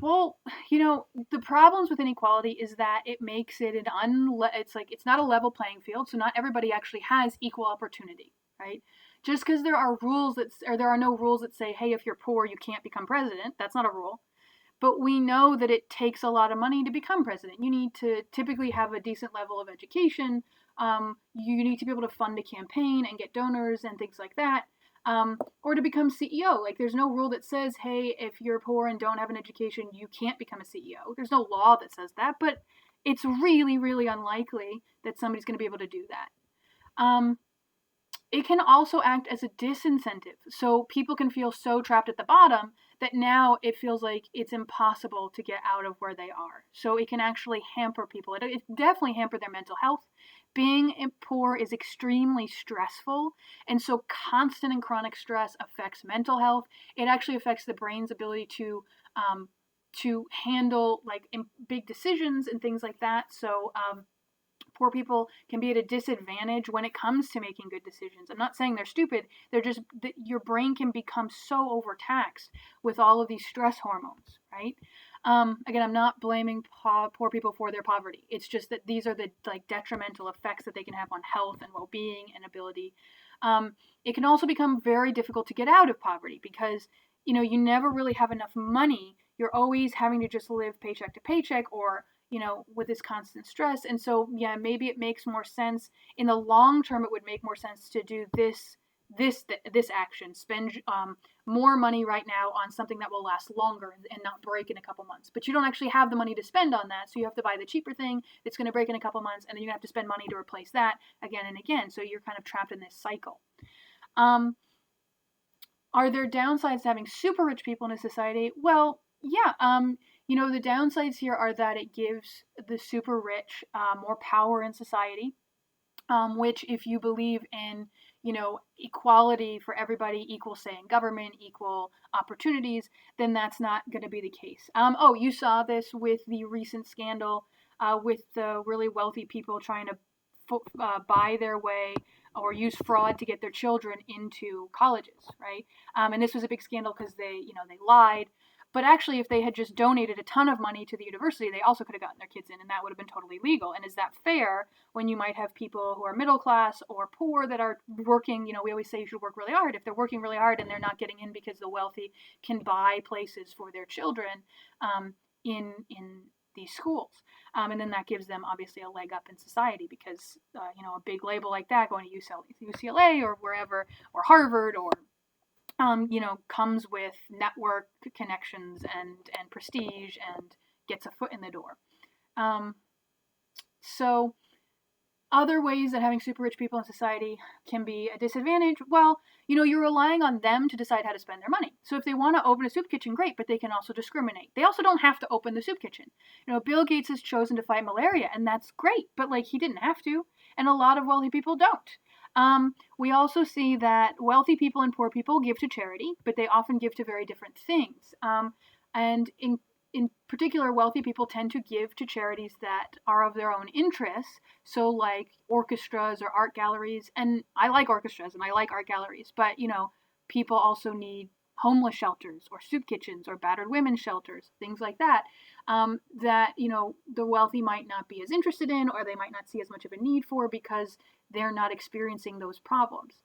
Well, the problems with inequality is that it makes it it's not a level playing field, so not everybody actually has equal opportunity, right? Just because there are there are no rules that say, hey, if you're poor, you can't become president. That's not a rule. But we know that it takes a lot of money to become president. You need to typically have a decent level of education. You need to be able to fund a campaign and get donors and things like that. Or to become CEO. Like, there's no rule that says, hey, if you're poor and don't have an education, you can't become a CEO. There's no law that says that, but it's really, really unlikely that somebody's going to be able to do that. It can also act as a disincentive. So people can feel so trapped at the bottom that now it feels like it's impossible to get out of where they are. So it can actually hamper people. It definitely hamper their mental health. Being poor is extremely stressful. And so constant and chronic stress affects mental health. It actually affects the brain's ability to handle like big decisions and things like that. So poor people can be at a disadvantage when it comes to making good decisions. I'm not saying they're stupid. They're just, your brain can become so overtaxed with all of these stress hormones, right? Again, I'm not blaming poor people for their poverty. It's just that these are the like detrimental effects that they can have on health and well-being and ability. It can also become very difficult to get out of poverty because, you never really have enough money. You're always having to just live paycheck to paycheck or with this constant stress. And so, yeah, maybe it makes more sense in the long term. It would make more sense to do this action, spend more money right now on something that will last longer and not break in a couple months. But you don't actually have the money to spend on that, so you have to buy the cheaper thing that's going to break in a couple months, and then you have to spend money to replace that again and again. So you're kind of trapped in this cycle. Are there downsides to having super rich people in a society? Well, yeah. The downsides here are that it gives the super rich more power in society, which if you believe in, equality for everybody, equal say in government, equal opportunities, then that's not going to be the case. You saw this with the recent scandal with the really wealthy people trying to buy their way or use fraud to get their children into colleges, right? And this was a big scandal because they lied. But actually, if they had just donated a ton of money to the university, they also could have gotten their kids in, and that would have been totally legal. And is that fair when you might have people who are middle class or poor that are working? We always say you should work really hard. If they're working really hard and they're not getting in because the wealthy can buy places for their children in these schools. And then that gives them obviously a leg up in society because, a big label like that going to UCLA or wherever, or Harvard or comes with network connections and prestige and gets a foot in the door. So other ways that having super rich people in society can be a disadvantage, well, you're relying on them to decide how to spend their money. So if they want to open a soup kitchen, great, but they can also discriminate. They also don't have to open the soup kitchen. Bill Gates has chosen to fight malaria, and that's great, but he didn't have to, and a lot of wealthy people don't. We also see that wealthy people and poor people give to charity, but they often give to very different things. And in particular, wealthy people tend to give to charities that are of their own interests. So like orchestras or art galleries. And I like orchestras and I like art galleries, but people also need homeless shelters or soup kitchens or battered women's shelters, things like that, that, the wealthy might not be as interested in, or they might not see as much of a need for because they're not experiencing those problems.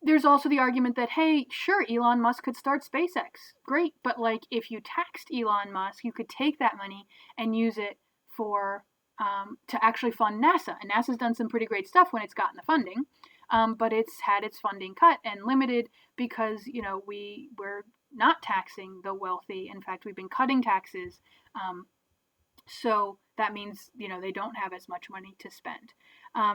There's also the argument that, hey, sure, Elon Musk could start SpaceX. Great. But if you taxed Elon Musk, you could take that money and use it for, to actually fund NASA. And NASA's done some pretty great stuff when it's gotten the funding. But it's had its funding cut and limited because, we're not taxing the wealthy. In fact, we've been cutting taxes. So that means, they don't have as much money to spend.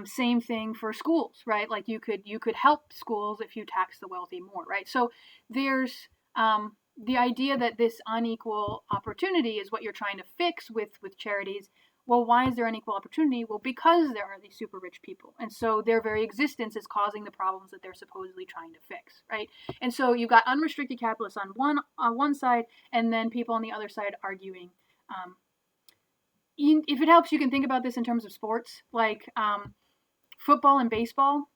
Same thing for schools, right? You could help schools if you tax the wealthy more, right? So there's the idea that this unequal opportunity is what you're trying to fix with charities. Well, why is there unequal opportunity? Well, because there are these super rich people. And so their very existence is causing the problems that they're supposedly trying to fix, right? And so you've got unrestricted capitalists on one side, and then people on the other side arguing. If it helps, you can think about this in terms of sports, like football and baseball.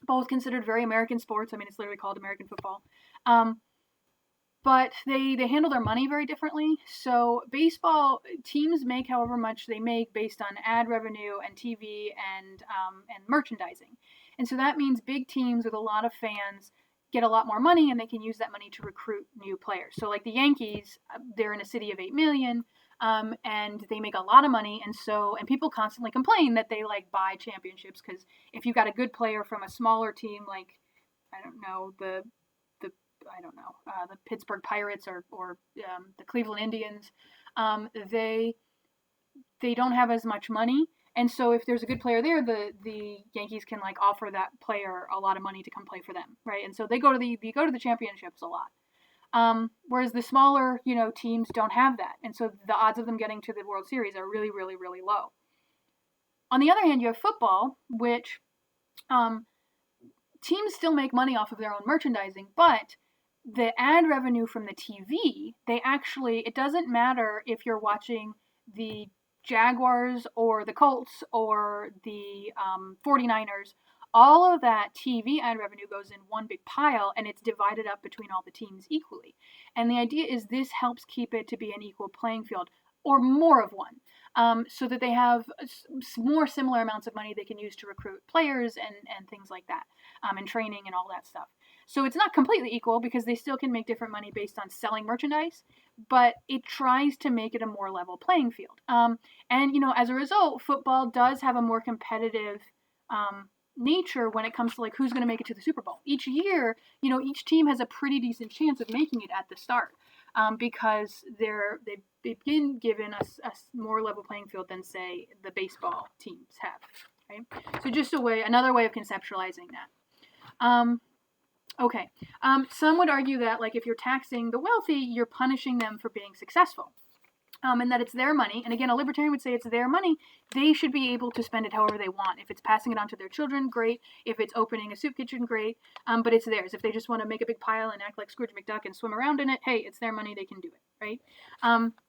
both considered very American sports. I mean, it's literally called American football. Um, but they handle their money very differently. So baseball teams make however much they make based on ad revenue and TV and merchandising, and so that means big teams with a lot of fans get a lot more money, and they can use that money to recruit new players. So like the Yankees, they're in a city of 8 million. And they make a lot of money, and people constantly complain that they like buy championships because if you got a good player from a smaller team like I don't know the the Pittsburgh Pirates or the Cleveland Indians, they don't have as much money, and so if there's a good player there, the Yankees can like offer that player a lot of money to come play for them, right? And so they go to the championships a lot. Whereas the smaller teams don't have that, and so the odds of them getting to the World Series are really really really low. On the other hand, you have football, which teams still make money off of their own merchandising, but the ad revenue from the TV, it doesn't matter if you're watching the Jaguars or the Colts or the 49ers, all of that TV ad revenue goes in one big pile and it's divided up between all the teams equally. And the idea is this helps keep it to be an equal playing field or more of one, so that they have more similar amounts of money they can use to recruit players and things like that, and training and all that stuff. So it's not completely equal because they still can make different money based on selling merchandise, but it tries to make it a more level playing field. And as a result, football does have a more competitive nature when it comes to like who's going to make it to the Super Bowl. Each year, each team has a pretty decent chance of making it at the start, because they've been given a more level playing field than say the baseball teams have. Right? So just another way of conceptualizing that. Okay. Some would argue that like if you're taxing the wealthy, you're punishing them for being successful. And that it's their money. And again, a libertarian would say it's their money. They should be able to spend it however they want. If it's passing it on to their children, great. If it's opening a soup kitchen, great. But it's theirs. If they just want to make a big pile and act like Scrooge McDuck and swim around in it, hey, it's their money. They can do it, right?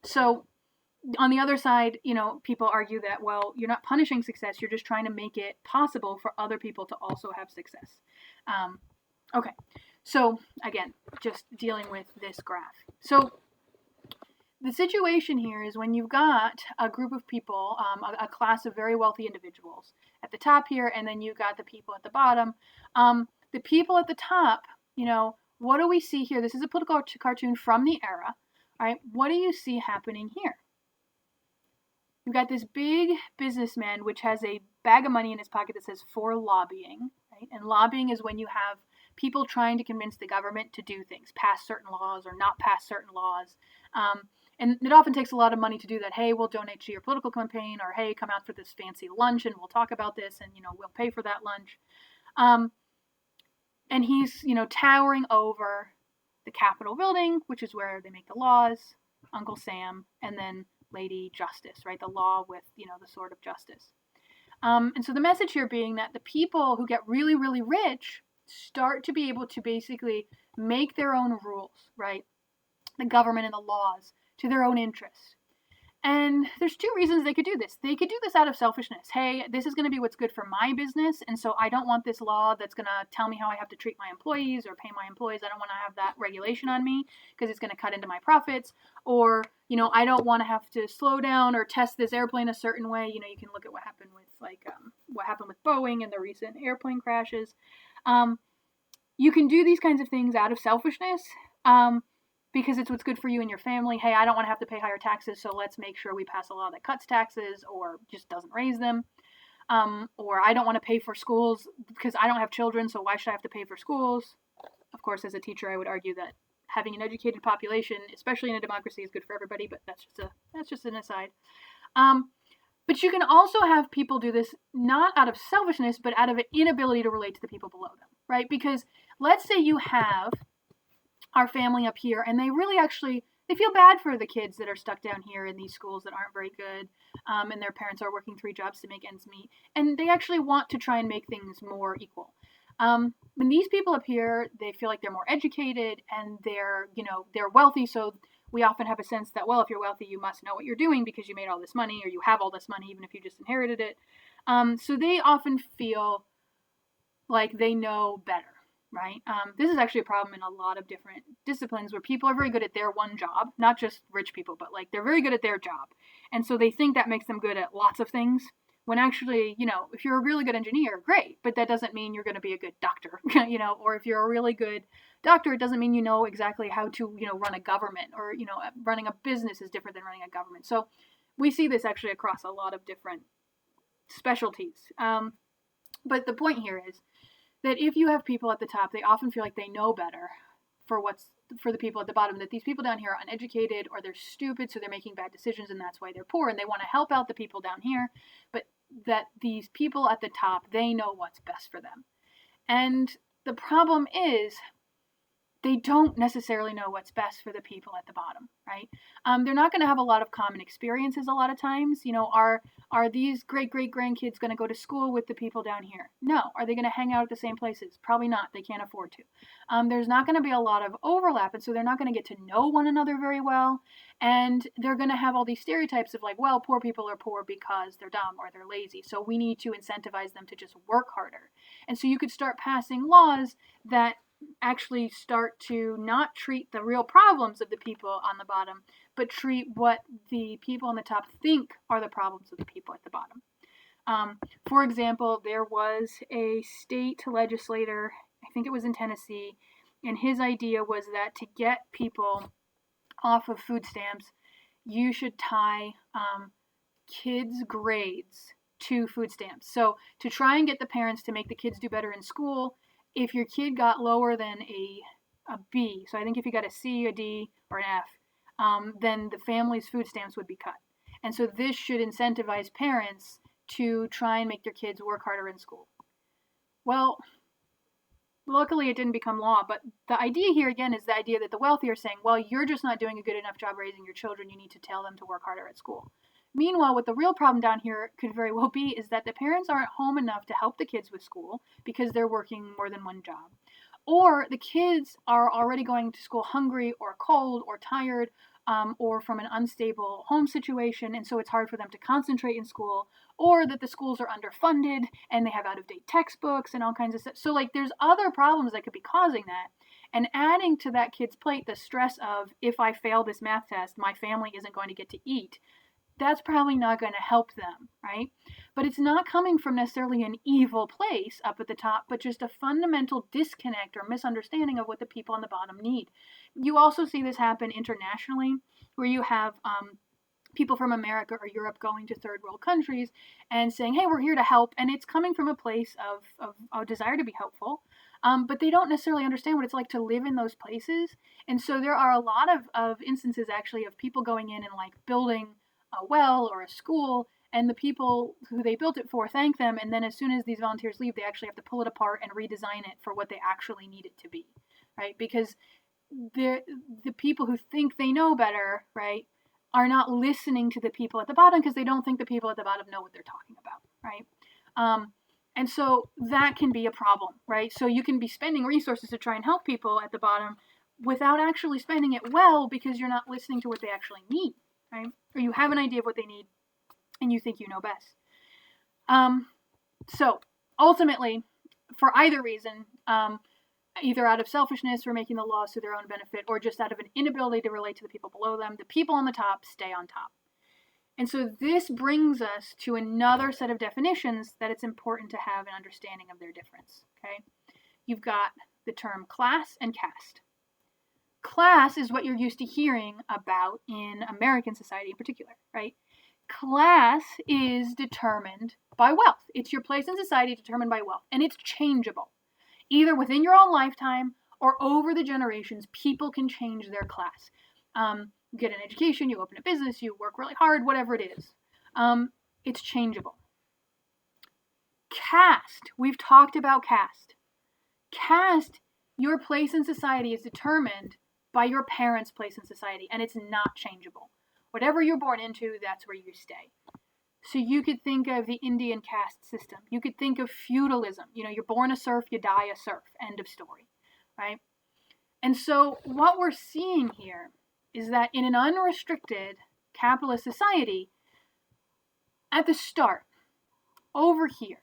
So on the other side, people argue that, well, you're not punishing success. You're just trying to make it possible for other people to also have success. Okay. So again, just dealing with this graph. So the situation here is when you've got a group of people, a class of very wealthy individuals at the top here, and then you've got the people at the bottom. The people at the top, what do we see here? This is a political cartoon from the era, all right? What do you see happening here? You've got this big businessman, which has a bag of money in his pocket that says for lobbying, right? And lobbying is when you have people trying to convince the government to do things, pass certain laws or not pass certain laws. And it often takes a lot of money to do that. Hey, we'll donate to your political campaign, or hey, come out for this fancy lunch and we'll talk about this and, we'll pay for that lunch. And he's, towering over the Capitol building, which is where they make the laws, Uncle Sam, and then Lady Justice, right? The law with, the sword of justice. And so the message here being that the people who get really, really rich start to be able to basically make their own rules, right? The government and the laws to their own interest. And there's two reasons they could do this. They could do this out of selfishness. Hey, this is going to be what's good for my business, and so I don't want this law that's going to tell me how I have to treat my employees or pay my employees. I don't want to have that regulation on me because it's going to cut into my profits. Or, I don't want to have to slow down or test this airplane a certain way. You can look at what happened with what happened with Boeing and the recent airplane crashes. You can do these kinds of things out of selfishness. Because it's what's good for you and your family. Hey, I don't want to have to pay higher taxes, so let's make sure we pass a law that cuts taxes or just doesn't raise them. Or I don't want to pay for schools because I don't have children, so why should I have to pay for schools? Of course, as a teacher, I would argue that having an educated population, especially in a democracy, is good for everybody, but that's just an aside. But you can also have people do this not out of selfishness, but out of an inability to relate to the people below them, right? Because let's say you have our family up here, and they really they feel bad for the kids that are stuck down here in these schools that aren't very good, and their parents are working 3 jobs to make ends meet, and they actually want to try and make things more equal. When these people up here, they feel like they're more educated and they're wealthy, so we often have a sense that, well, if you're wealthy, you must know what you're doing because you made all this money or you have all this money, even if you just inherited it. So they often feel like they know better, right? This is actually a problem in a lot of different disciplines where people are very good at their one job, not just rich people, but like they're very good at their job. And so they think that makes them good at lots of things. When actually, if you're a really good engineer, great, but that doesn't mean you're going to be a good doctor, or if you're a really good doctor, it doesn't mean you know exactly how to, run a government, or, running a business is different than running a government. So we see this actually across a lot of different specialties. But the point here is that if you have people at the top, they often feel like they know better for the people at the bottom, that these people down here are uneducated or they're stupid, so they're making bad decisions and that's why they're poor, and they want to help out the people down here, but that these people at the top, they know what's best for them. And the problem is they don't necessarily know what's best for the people at the bottom, right? They're not going to have a lot of common experiences a lot of times. Are these great-great-grandkids going to go to school with the people down here? No. Are they going to hang out at the same places? Probably not. They can't afford to. There's not going to be a lot of overlap, and so they're not going to get to know one another very well, and they're going to have all these stereotypes of like, well, poor people are poor because they're dumb or they're lazy, so we need to incentivize them to just work harder. And so you could start passing laws that actually start to not treat the real problems of the people on the bottom, but treat what the people on the top think are the problems of the people at the bottom. For example, there was a state legislator, I think it was in Tennessee, and his idea was that to get people off of food stamps, you should tie kids' grades to food stamps. So to try and get the parents to make the kids do better in school, if your kid got lower than a B, so I think if you got a C, a D, or an F, then the family's food stamps would be cut. And so this should incentivize parents to try and make their kids work harder in school. Well, luckily it didn't become law, but the idea here again is the idea that the wealthy are saying, well, you're just not doing a good enough job raising your children, you need to tell them to work harder at school. Meanwhile, what the real problem down here could very well be is that the parents aren't home enough to help the kids with school because they're working more than one job. Or the kids are already going to school hungry or cold or tired, or from an unstable home situation, and so it's hard for them to concentrate in school, or that the schools are underfunded and they have out-of-date textbooks and all kinds of stuff. So like there's other problems that could be causing that. And adding to that kid's plate the stress of, if I fail this math test, my family isn't going to get to eat, that's probably not going to help them, right? But it's not coming from necessarily an evil place up at the top, but just a fundamental disconnect or misunderstanding of what the people on the bottom need. You also see this happen internationally, where you have people from America or Europe going to third world countries and saying, hey, we're here to help. And it's coming from a place of a desire to be helpful. But they don't necessarily understand what it's like to live in those places. And so there are a lot of instances actually of people going in and like building a well or a school, and the people who they built it for thank them, and then as soon as these volunteers leave, they actually have to pull it apart and redesign it for what they actually need it to be, right? Because the people who think they know better, right, are not listening to the people at the bottom because they don't think the people at the bottom know what they're talking about, right? And so that can be a problem, right? So you can be spending resources to try and help people at the bottom without actually spending it well because you're not listening to what they actually need, right? Or you have an idea of what they need and you think you know best. So ultimately, for either reason, either out of selfishness for making the laws to their own benefit or just out of an inability to relate to the people below them, the people on the top stay on top. And so this brings us to another set of definitions that it's important to have an understanding of their difference, okay? You've got the term class and caste. Class is what you're used to hearing about in American society in particular, right? Class is determined by wealth. It's your place in society determined by wealth, and it's changeable. Either within your own lifetime or over the generations, people can change their class. You get an education, you open a business, you work really hard, whatever it is. It's changeable. Caste, we've talked about caste. Caste, your place in society is determined by your parents' place in society, and it's not changeable. Whatever you're born into, that's where you stay. So you could think of the Indian caste system. You could think of feudalism. You're born a serf, you die a serf. End of story, right? And so what we're seeing here is that in an unrestricted capitalist society, at the start, over here,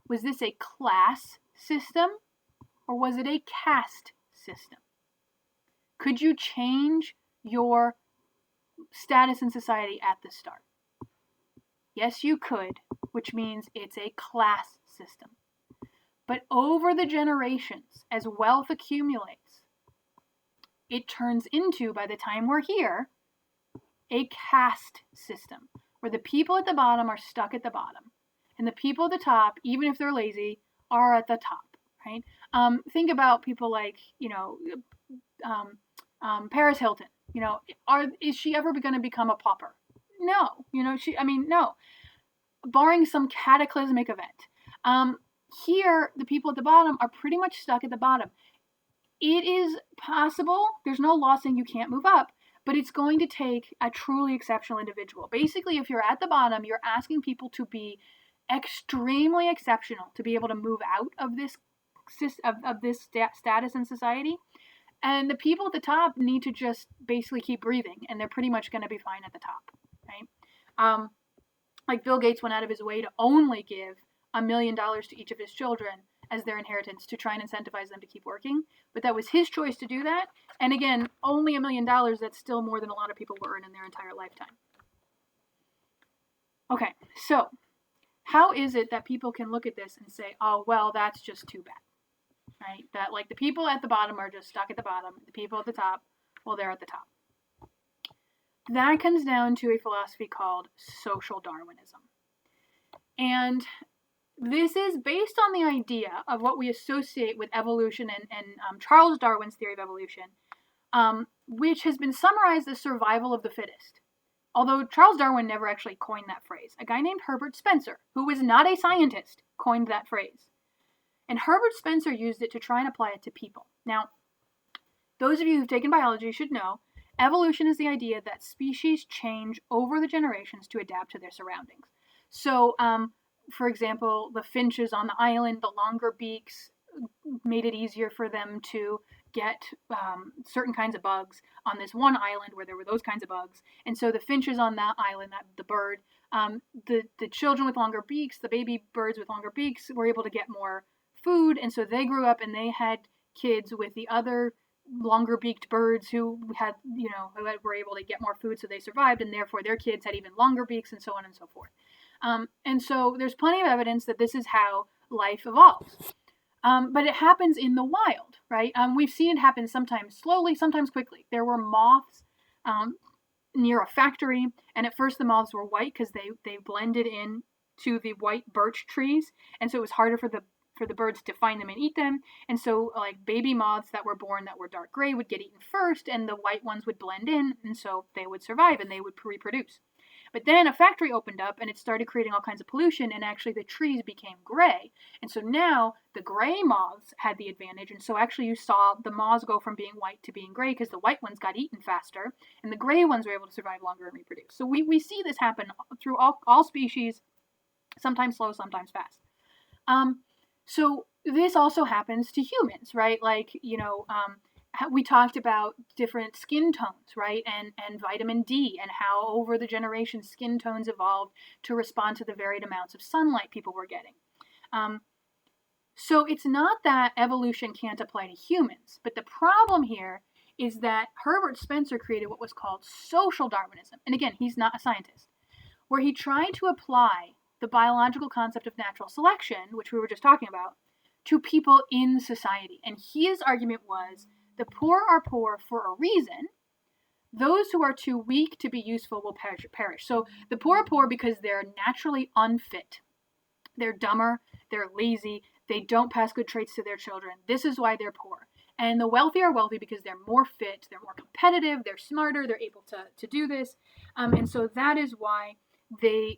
was this a class system or was it a caste system? Could you change your status in society at the start? Yes, you could, which means it's a class system. But over the generations, as wealth accumulates, it turns into, by the time we're here, a caste system, where the people at the bottom are stuck at the bottom, and the people at the top, even if they're lazy, are at the top, right? Think about people like, Paris Hilton. Is she ever going to become a pauper? No. No. Barring some cataclysmic event. Here, the people at the bottom are pretty much stuck at the bottom. It is possible, there's no law saying you can't move up, but it's going to take a truly exceptional individual. Basically, if you're at the bottom, you're asking people to be extremely exceptional to be able to move out of this status in society. And the people at the top need to just basically keep breathing, and they're pretty much going to be fine at the top, right? Like Bill Gates went out of his way to only give $1 million to each of his children as their inheritance to try and incentivize them to keep working. But that was his choice to do that. And again, only $1 million, that's still more than a lot of people will earn in their entire lifetime. Okay, so how is it that people can look at this and say, oh, well, that's just too bad, right? That like the people at the bottom are just stuck at the bottom. The people at the top, well, they're at the top. That comes down to a philosophy called social Darwinism. And this is based on the idea of what we associate with evolution and Charles Darwin's theory of evolution, which has been summarized as survival of the fittest. Although Charles Darwin never actually coined that phrase. A guy named Herbert Spencer, who was not a scientist, coined that phrase. And Herbert Spencer used it to try and apply it to people. Now, those of you who've taken biology should know evolution is the idea that species change over the generations to adapt to their surroundings. So, for example, the finches on the island, the longer beaks made it easier for them to get certain kinds of bugs on this one island where there were those kinds of bugs. And so the finches on that island, the bird, the children with longer beaks, the baby birds with longer beaks were able to get more food. And so they grew up and they had kids with the other longer beaked birds who had, who were able to get more food, so they survived, and therefore their kids had even longer beaks, and so on and so forth. And so there's plenty of evidence that this is how life evolves. But it happens in the wild, right? We've seen it happen sometimes slowly, sometimes quickly. There were moths near a factory, and at first the moths were white because they blended in to the white birch trees, and so it was harder for the birds to find them and eat them. And so like baby moths that were born that were dark gray would get eaten first, and the white ones would blend in, and so they would survive and they would reproduce. But then a factory opened up and it started creating all kinds of pollution, and actually the trees became gray. And so now the gray moths had the advantage, and so actually you saw the moths go from being white to being gray because the white ones got eaten faster and the gray ones were able to survive longer and reproduce. So we see this happen through all species, sometimes slow, sometimes fast. So this also happens to humans, right? Like, we talked about different skin tones, right? And vitamin D, and how over the generations skin tones evolved to respond to the varied amounts of sunlight people were getting. So it's not that evolution can't apply to humans, but the problem here is that Herbert Spencer created what was called social Darwinism. And again, he's not a scientist, where he tried to apply the biological concept of natural selection, which we were just talking about, to people in society. And his argument was, the poor are poor for a reason. Those who are too weak to be useful will perish. So the poor are poor because they're naturally unfit. They're dumber, they're lazy, they don't pass good traits to their children. This is why they're poor. And the wealthy are wealthy because they're more fit, they're more competitive, they're smarter, they're able to do this. And so that is why they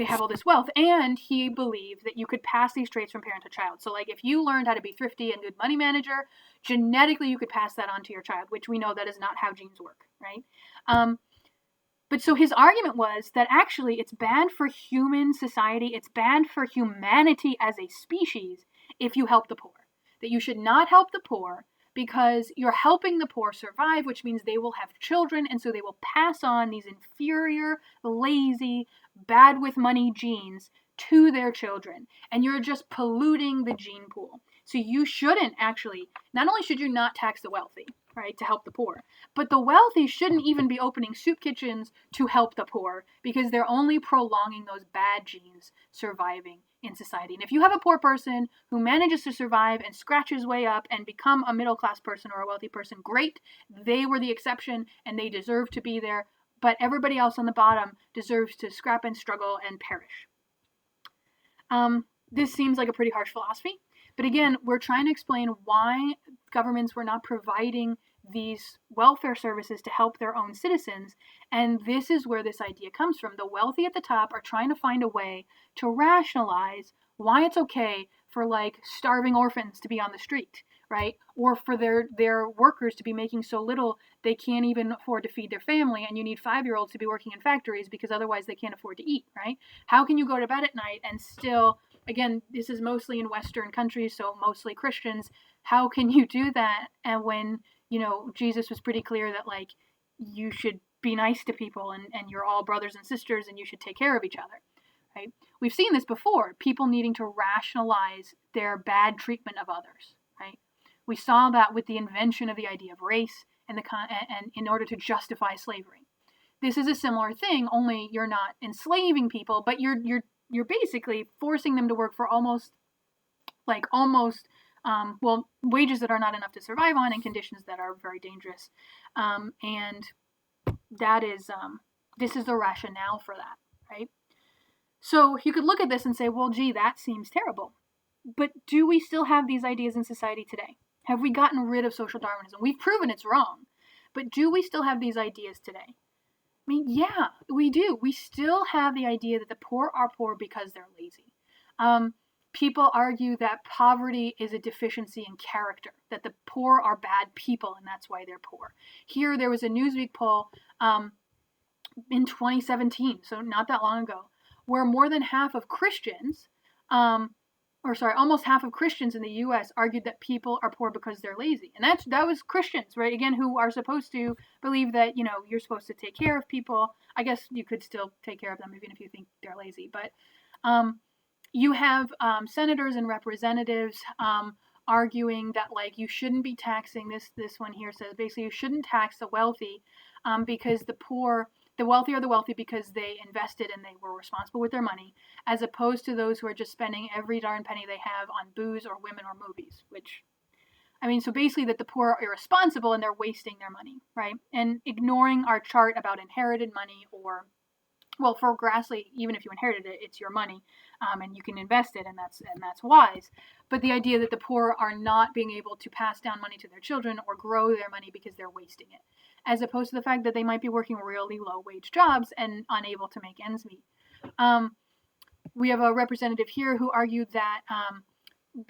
have all this wealth. And he believed that you could pass these traits from parent to child. So like if you learned how to be thrifty and good money manager, genetically you could pass that on to your child, which we know that is not how genes work, right? But so his argument was that actually it's bad for human society, it's bad for humanity as a species if you help the poor. That you should not help the poor because you're helping the poor survive, which means they will have children, and so they will pass on these inferior, lazy, bad with money genes to their children, and you're just polluting the gene pool. So you shouldn't actually, not only should you not tax the wealthy, right, to help the poor, but the wealthy shouldn't even be opening soup kitchens to help the poor, because they're only prolonging those bad genes surviving in society. And if you have a poor person who manages to survive and scratch his way up and become a middle-class person or a wealthy person, great. They were the exception and they deserve to be there. But everybody else on the bottom deserves to scrap and struggle and perish. This seems like a pretty harsh philosophy. But again, we're trying to explain why governments were not providing these welfare services to help their own citizens. And this is where this idea comes from. The wealthy at the top are trying to find a way to rationalize why it's okay for like starving orphans to be on the street, right? Or for their workers to be making so little they can't even afford to feed their family, and you need 5-year-olds to be working in factories because otherwise they can't afford to eat, right? How can you go to bed at night and still, again, this is mostly in Western countries, so mostly Christians, how can you do that? And when, you know, Jesus was pretty clear that like you should be nice to people and you're all brothers and sisters and you should take care of each other, right? We've seen this before, people needing to rationalize their bad treatment of others, right? We saw that with the invention of the idea of race and in order to justify slavery. This is a similar thing, only you're not enslaving people, but you're basically forcing them to work for almost wages that are not enough to survive on, and conditions that are very dangerous. And that is this is the rationale for that, right? So you could look at this and say, well, gee, that seems terrible. But do we still have these ideas in society today? Have we gotten rid of social Darwinism? We've proven it's wrong. But do we still have these ideas today? I mean, yeah, we do. We still have the idea that the poor are poor because they're lazy. People argue that poverty is a deficiency in character, that the poor are bad people and that's why they're poor. Here, there was a Newsweek poll in 2017, so not that long ago, where more than half of Christians, almost half of Christians in the U.S. argued that people are poor because they're lazy. And that was Christians, right? Again, who are supposed to believe that, you know, you're supposed to take care of people. I guess you could still take care of them even if you think they're lazy. But you have senators and representatives arguing that, like, you shouldn't be taxing, this one here says, basically, you shouldn't tax the wealthy because the wealthy are the wealthy because they invested and they were responsible with their money, as opposed to those who are just spending every darn penny they have on booze or women or movies, which, I mean, so basically that the poor are irresponsible and they're wasting their money, right? And ignoring our chart about inherited money, or, well, for Grassley, even if you inherited it, it's your money, and you can invest it, and that's wise. But the idea that the poor are not being able to pass down money to their children or grow their money because they're wasting it, as opposed to the fact that they might be working really low-wage jobs and unable to make ends meet. We have a representative here who argued that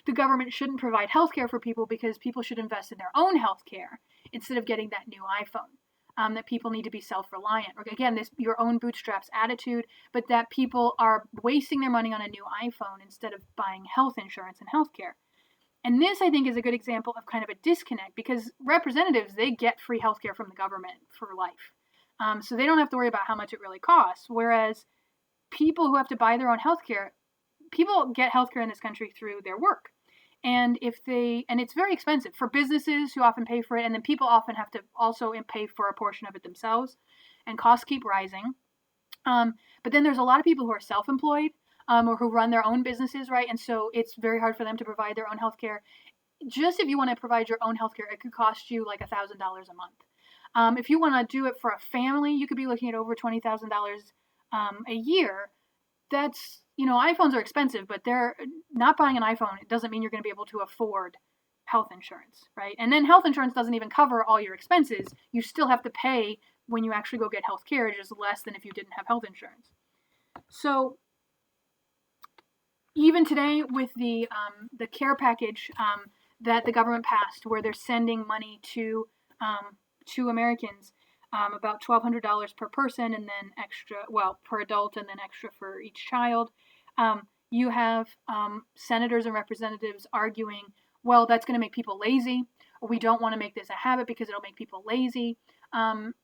the government shouldn't provide healthcare for people because people should invest in their own healthcare instead of getting that new iPhone. That people need to be self-reliant. Or again, this your own bootstraps attitude, but that people are wasting their money on a new iPhone instead of buying health insurance and healthcare. And this, I think, is a good example of kind of a disconnect, because representatives, they get free healthcare from the government for life. So they don't have to worry about how much it really costs. Whereas people who have to buy their own healthcare, people get healthcare in this country through their work. And it's very expensive for businesses who often pay for it. And then people often have to also pay for a portion of it themselves, and costs keep rising. But then there's a lot of people who are self-employed, or who run their own businesses, right? And so it's very hard for them to provide their own healthcare. Just if you want to provide your own healthcare, it could cost you like $1,000 a month. If you want to do it for a family, you could be looking at over $20,000 a year. That's, you know, iPhones are expensive, but they're not buying an iPhone. It doesn't mean you're going to be able to afford health insurance, right? And then health insurance doesn't even cover all your expenses. You still have to pay when you actually go get health care, just less than if you didn't have health insurance. So even today with the care package that the government passed, where they're sending money to Americans, about $1,200 per person, and then extra, well, per adult, and then extra for each child. You have senators and representatives arguing, well, that's going to make people lazy. We don't want to make this a habit because it'll make people lazy.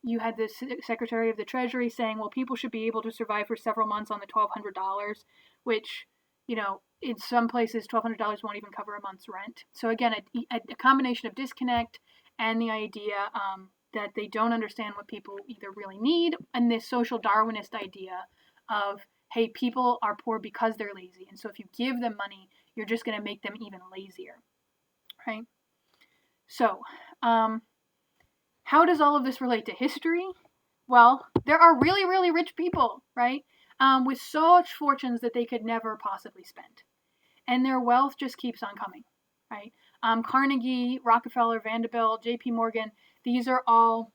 You had the Secretary of the Treasury saying, well, people should be able to survive for several months on the $1,200, which, in some places $1,200 won't even cover a month's rent. So again, a combination of disconnect and the idea that they don't understand what people either really need, and this social Darwinist idea of, hey, people are poor because they're lazy, and so if you give them money, you're just going to make them even lazier, right? So, how does all of this relate to history? Well, there are really, really rich people, right, with such fortunes that they could never possibly spend, and their wealth just keeps on coming, right? Carnegie, Rockefeller, Vanderbilt, J.P. Morgan, these are all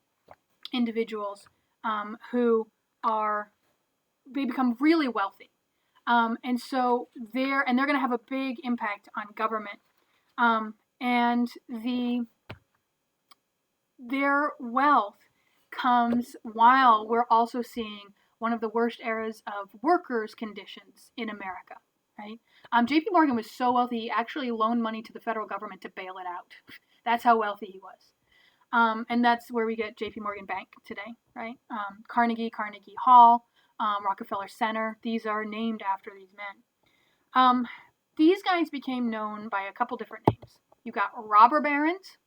individuals who they become really wealthy. And so they're going to have a big impact on government. And their wealth comes while we're also seeing one of the worst eras of workers' conditions in America, right? J.P. Morgan was so wealthy, he actually loaned money to the federal government to bail it out. That's how wealthy he was. And that's where we get J.P. Morgan Bank today, right? Carnegie Hall, Rockefeller Center, these are named after these men. These guys became known by a couple different names. You got robber barons.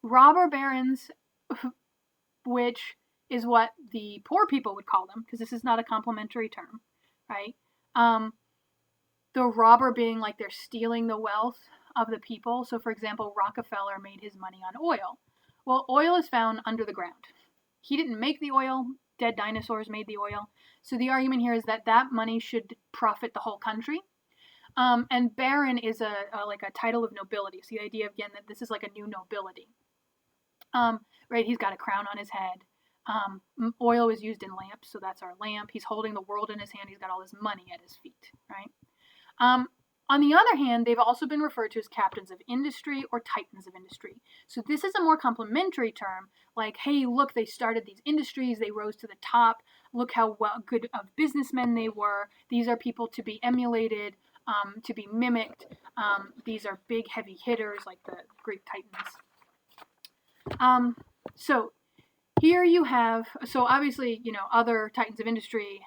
Robber barons, which is what the poor people would call them, because this is not a complimentary term, right? The robber being like they're stealing the wealth of the people. So, for example, Rockefeller made his money on oil. Well, oil is found under the ground. He didn't make the oil. Dead dinosaurs made the oil. So the argument here is that money should profit the whole country. And baron is like a title of nobility. So the idea, again, that this is like a new nobility. Right? He's got a crown on his head. Oil is used in lamps, so that's our lamp. He's holding the world in his hand. He's got all this money at his feet, right? On the other hand, they've also been referred to as captains of industry or titans of industry. So this is a more complimentary term, like, hey, look, they started these industries, they rose to the top, look how good of businessmen they were. These are people to be emulated, to be mimicked. These are big, heavy hitters like the Greek titans. So here you have, so obviously, other titans of industry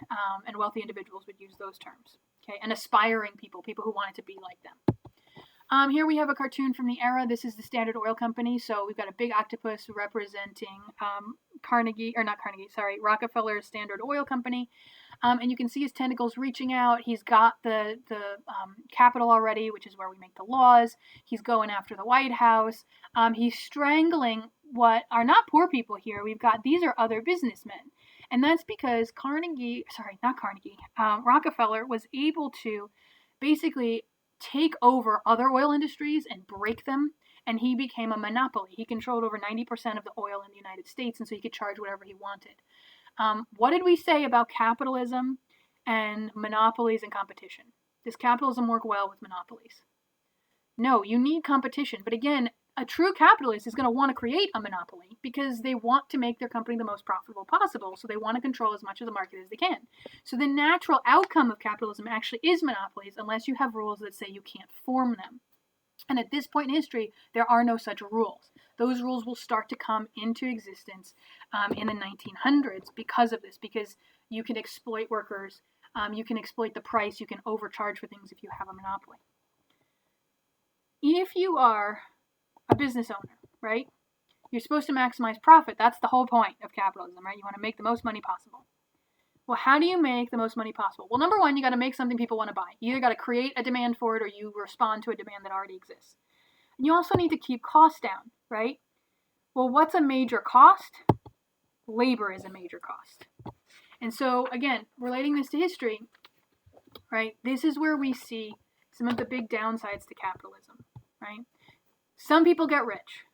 and wealthy individuals would use those terms. Okay, and aspiring people who wanted to be like them. Here we have a cartoon from the era. This is the Standard Oil Company. So we've got a big octopus representing Rockefeller's Standard Oil Company. And you can see his tentacles reaching out. He's got the Capitol already, which is where we make the laws. He's going after the White House. He's strangling what are not poor people here. These are other businessmen. And that's because Rockefeller was able to basically take over other oil industries and break them, and he became a monopoly. He controlled over 90% of the oil in the United States, and so he could charge whatever he wanted. What did we say about capitalism and monopolies and competition? Does capitalism work well with monopolies? No, you need competition. But again, a true capitalist is going to want to create a monopoly because they want to make their company the most profitable possible. So they want to control as much of the market as they can. So the natural outcome of capitalism actually is monopolies unless you have rules that say you can't form them. And at this point in history, there are no such rules. Those rules will start to come into existence in the 1900s because of this, because you can exploit workers, you can exploit the price, you can overcharge for things if you have a monopoly. If you are a business owner, right? You're supposed to maximize profit. That's the whole point of capitalism, right? You want to make the most money possible. Well, how do you make the most money possible? Well, number one, you got to make something people want to buy. You either got to create a demand for it or you respond to a demand that already exists. And you also need to keep costs down, right? Well, what's a major cost? Labor is a major cost. And so, again, relating this to history, right? This is where we see some of the big downsides to capitalism, right? Some people get rich,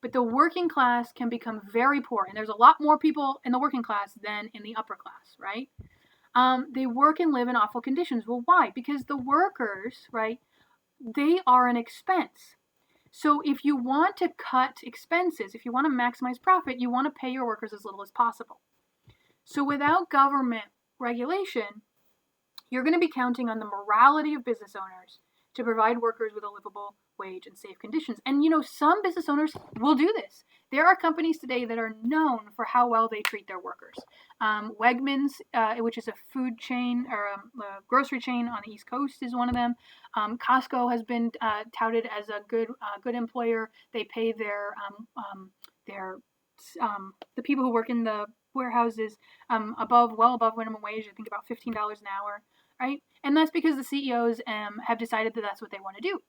but the working class can become very poor. And there's a lot more people in the working class than in the upper class, right? They work and live in awful conditions. Well, why? Because the workers, right, they are an expense. So if you want to cut expenses, if you want to maximize profit, you want to pay your workers as little as possible. So without government regulation, you're going to be counting on the morality of business owners to provide workers with a livable wage and safe conditions. And, some business owners will do this. There are companies today that are known for how well they treat their workers. Wegmans, which is a food chain or a grocery chain on the East Coast, is one of them. Costco has been touted as a good employer. They pay the people who work in the warehouses well above minimum wage. I think about $15 an hour, right? And that's because the CEOs have decided that that's what they want to do.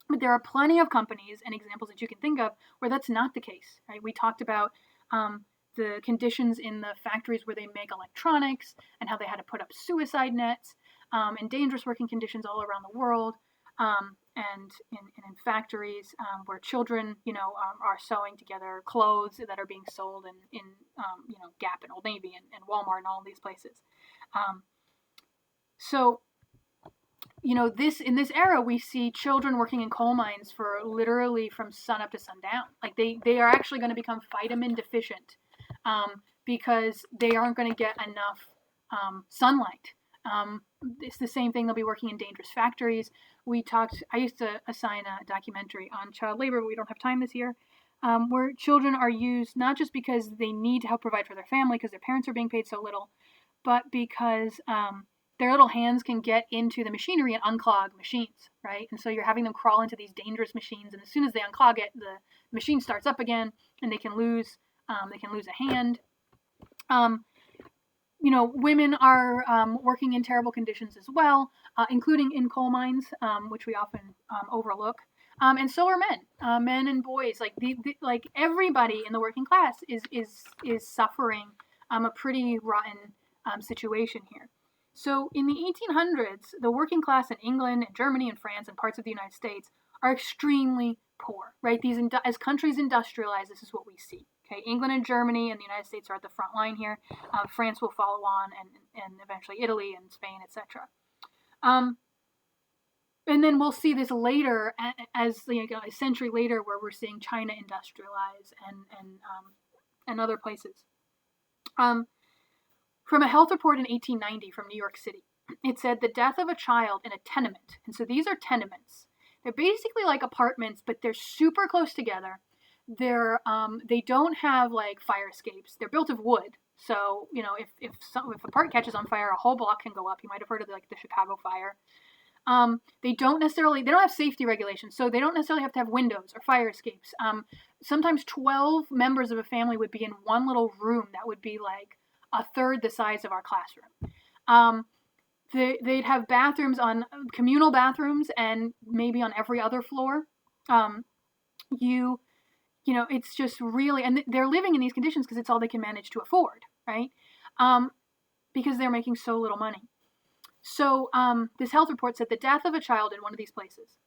But there are plenty of companies and examples that you can think of where that's not the case, right? We talked about the conditions in the factories where they make electronics and how they had to put up suicide nets and dangerous working conditions all around the world. And in factories where children, are sewing together clothes that are being sold in Gap and Old Navy and Walmart and all these places. So in this era, we see children working in coal mines for literally from sun up to sundown. Like they are actually going to become vitamin deficient because they aren't going to get enough sunlight. It's the same thing. They'll be working in dangerous factories. I used to assign a documentary on child labor, but we don't have time this year, where children are used not just because they need to help provide for their family because their parents are being paid so little, but because their little hands can get into the machinery and unclog machines, right? And so you're having them crawl into these dangerous machines, and as soon as they unclog it, the machine starts up again, and they can lose a hand. Women are working in terrible conditions as well, including in coal mines, which we often overlook. And so are men, men and boys. Like everybody in the working class is suffering a pretty rotten situation here. So in the 1800s, the working class in England and Germany and France and parts of the United States are extremely poor, right? As countries industrialize, this is what we see. Okay, England and Germany and the United States are at the front line here. France will follow on, and eventually Italy and Spain, etc. And then we'll see this later, as a century later, where we're seeing China industrialize and other places. From a health report in 1890 from New York City, it said the death of a child in a tenement. And so these are tenements. They're basically like apartments, but they're super close together. They don't have like fire escapes. They're built of wood. So, if a part catches on fire, a whole block can go up. You might have heard of the Chicago fire. They don't have safety regulations, so they don't necessarily have to have windows or fire escapes. Sometimes 12 members of a family would be in one little room that would be like a third the size of our classroom. They'd have communal bathrooms, and maybe on every other floor. It's just really, and they're living in these conditions because it's all they can manage to afford, right? Because they're making so little money. So this health report said the death of a child in one of these places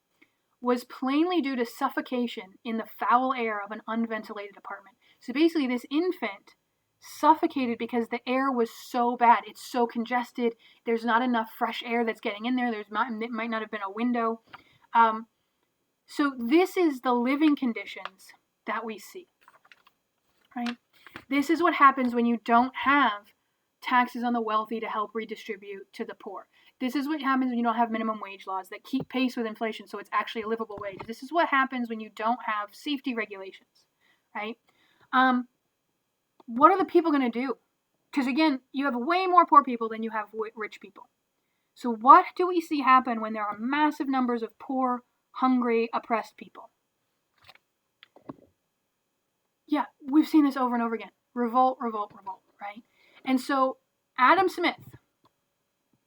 was plainly due to suffocation in the foul air of an unventilated apartment. So basically this infant suffocated because the air was so bad. It's so congested. There's not enough fresh air that's getting in there. It might not have been a window. So this is the living conditions that we see, right? This is what happens when you don't have taxes on the wealthy to help redistribute to the poor. This is what happens when you don't have minimum wage laws that keep pace with inflation, so it's actually a livable wage. This is what happens when you don't have safety regulations, right? What are the people going to do? Because again, you have way more poor people than you have rich people. So what do we see happen when there are massive numbers of poor, hungry, oppressed people? Yeah, we've seen this over and over again. Revolt, revolt, revolt, right? And so Adam Smith,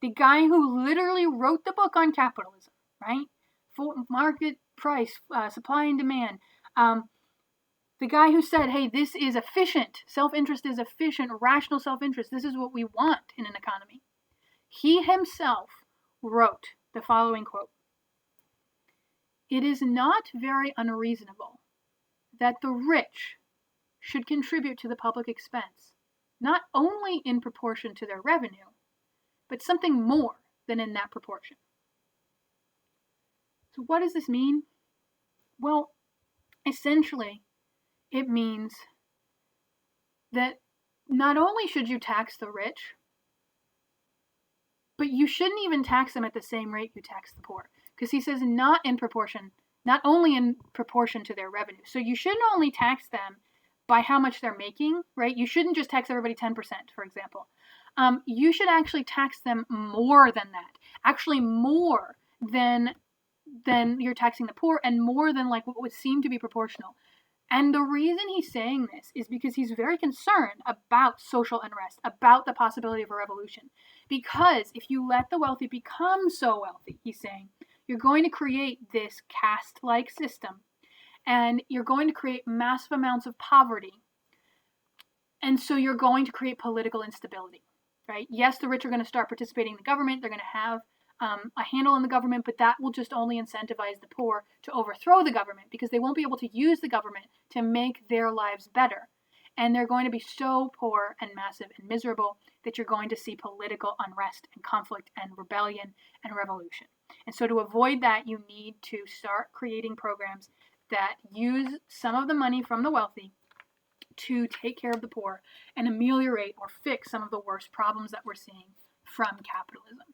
the guy who literally wrote the book on capitalism, right? For market price, supply and demand. The guy who said, hey, this is efficient. Self-interest is efficient, rational self-interest. This is what we want in an economy. He himself wrote the following quote. It is not very unreasonable that the rich should contribute to the public expense, not only in proportion to their revenue, but something more than in that proportion. So what does this mean? Well, essentially, it means that not only should you tax the rich, but you shouldn't even tax them at the same rate you tax the poor. Because he says not in proportion not only in proportion to their revenue. So you shouldn't only tax them by how much they're making, right? You shouldn't just tax everybody 10%, for example. You should actually tax them more than that, actually more than you're taxing the poor, and more than like what would seem to be proportional. And the reason he's saying this is because he's very concerned about social unrest, about the possibility of a revolution. Because if you let the wealthy become so wealthy, he's saying, you're going to create this caste-like system, and you're going to create massive amounts of poverty. And so you're going to create political instability, right? Yes, the rich are going to start participating in the government. They're going to have a handle on the government, but that will just only incentivize the poor to overthrow the government, because they won't be able to use the government to make their lives better. And they're going to be so poor and massive and miserable that you're going to see political unrest and conflict and rebellion and revolution. And so to avoid that, you need to start creating programs that use some of the money from the wealthy to take care of the poor and ameliorate or fix some of the worst problems that we're seeing from capitalism.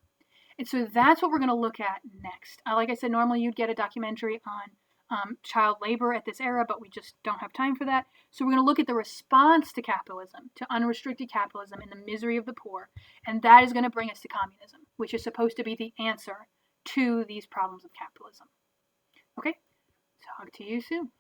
And so that's what we're going to look at next. Like I said, normally you'd get a documentary on child labor at this era, but we just don't have time for that. So we're going to look at the response to capitalism, to unrestricted capitalism and the misery of the poor. And that is going to bring us to communism, which is supposed to be the answer to these problems of capitalism. Okay, talk to you soon.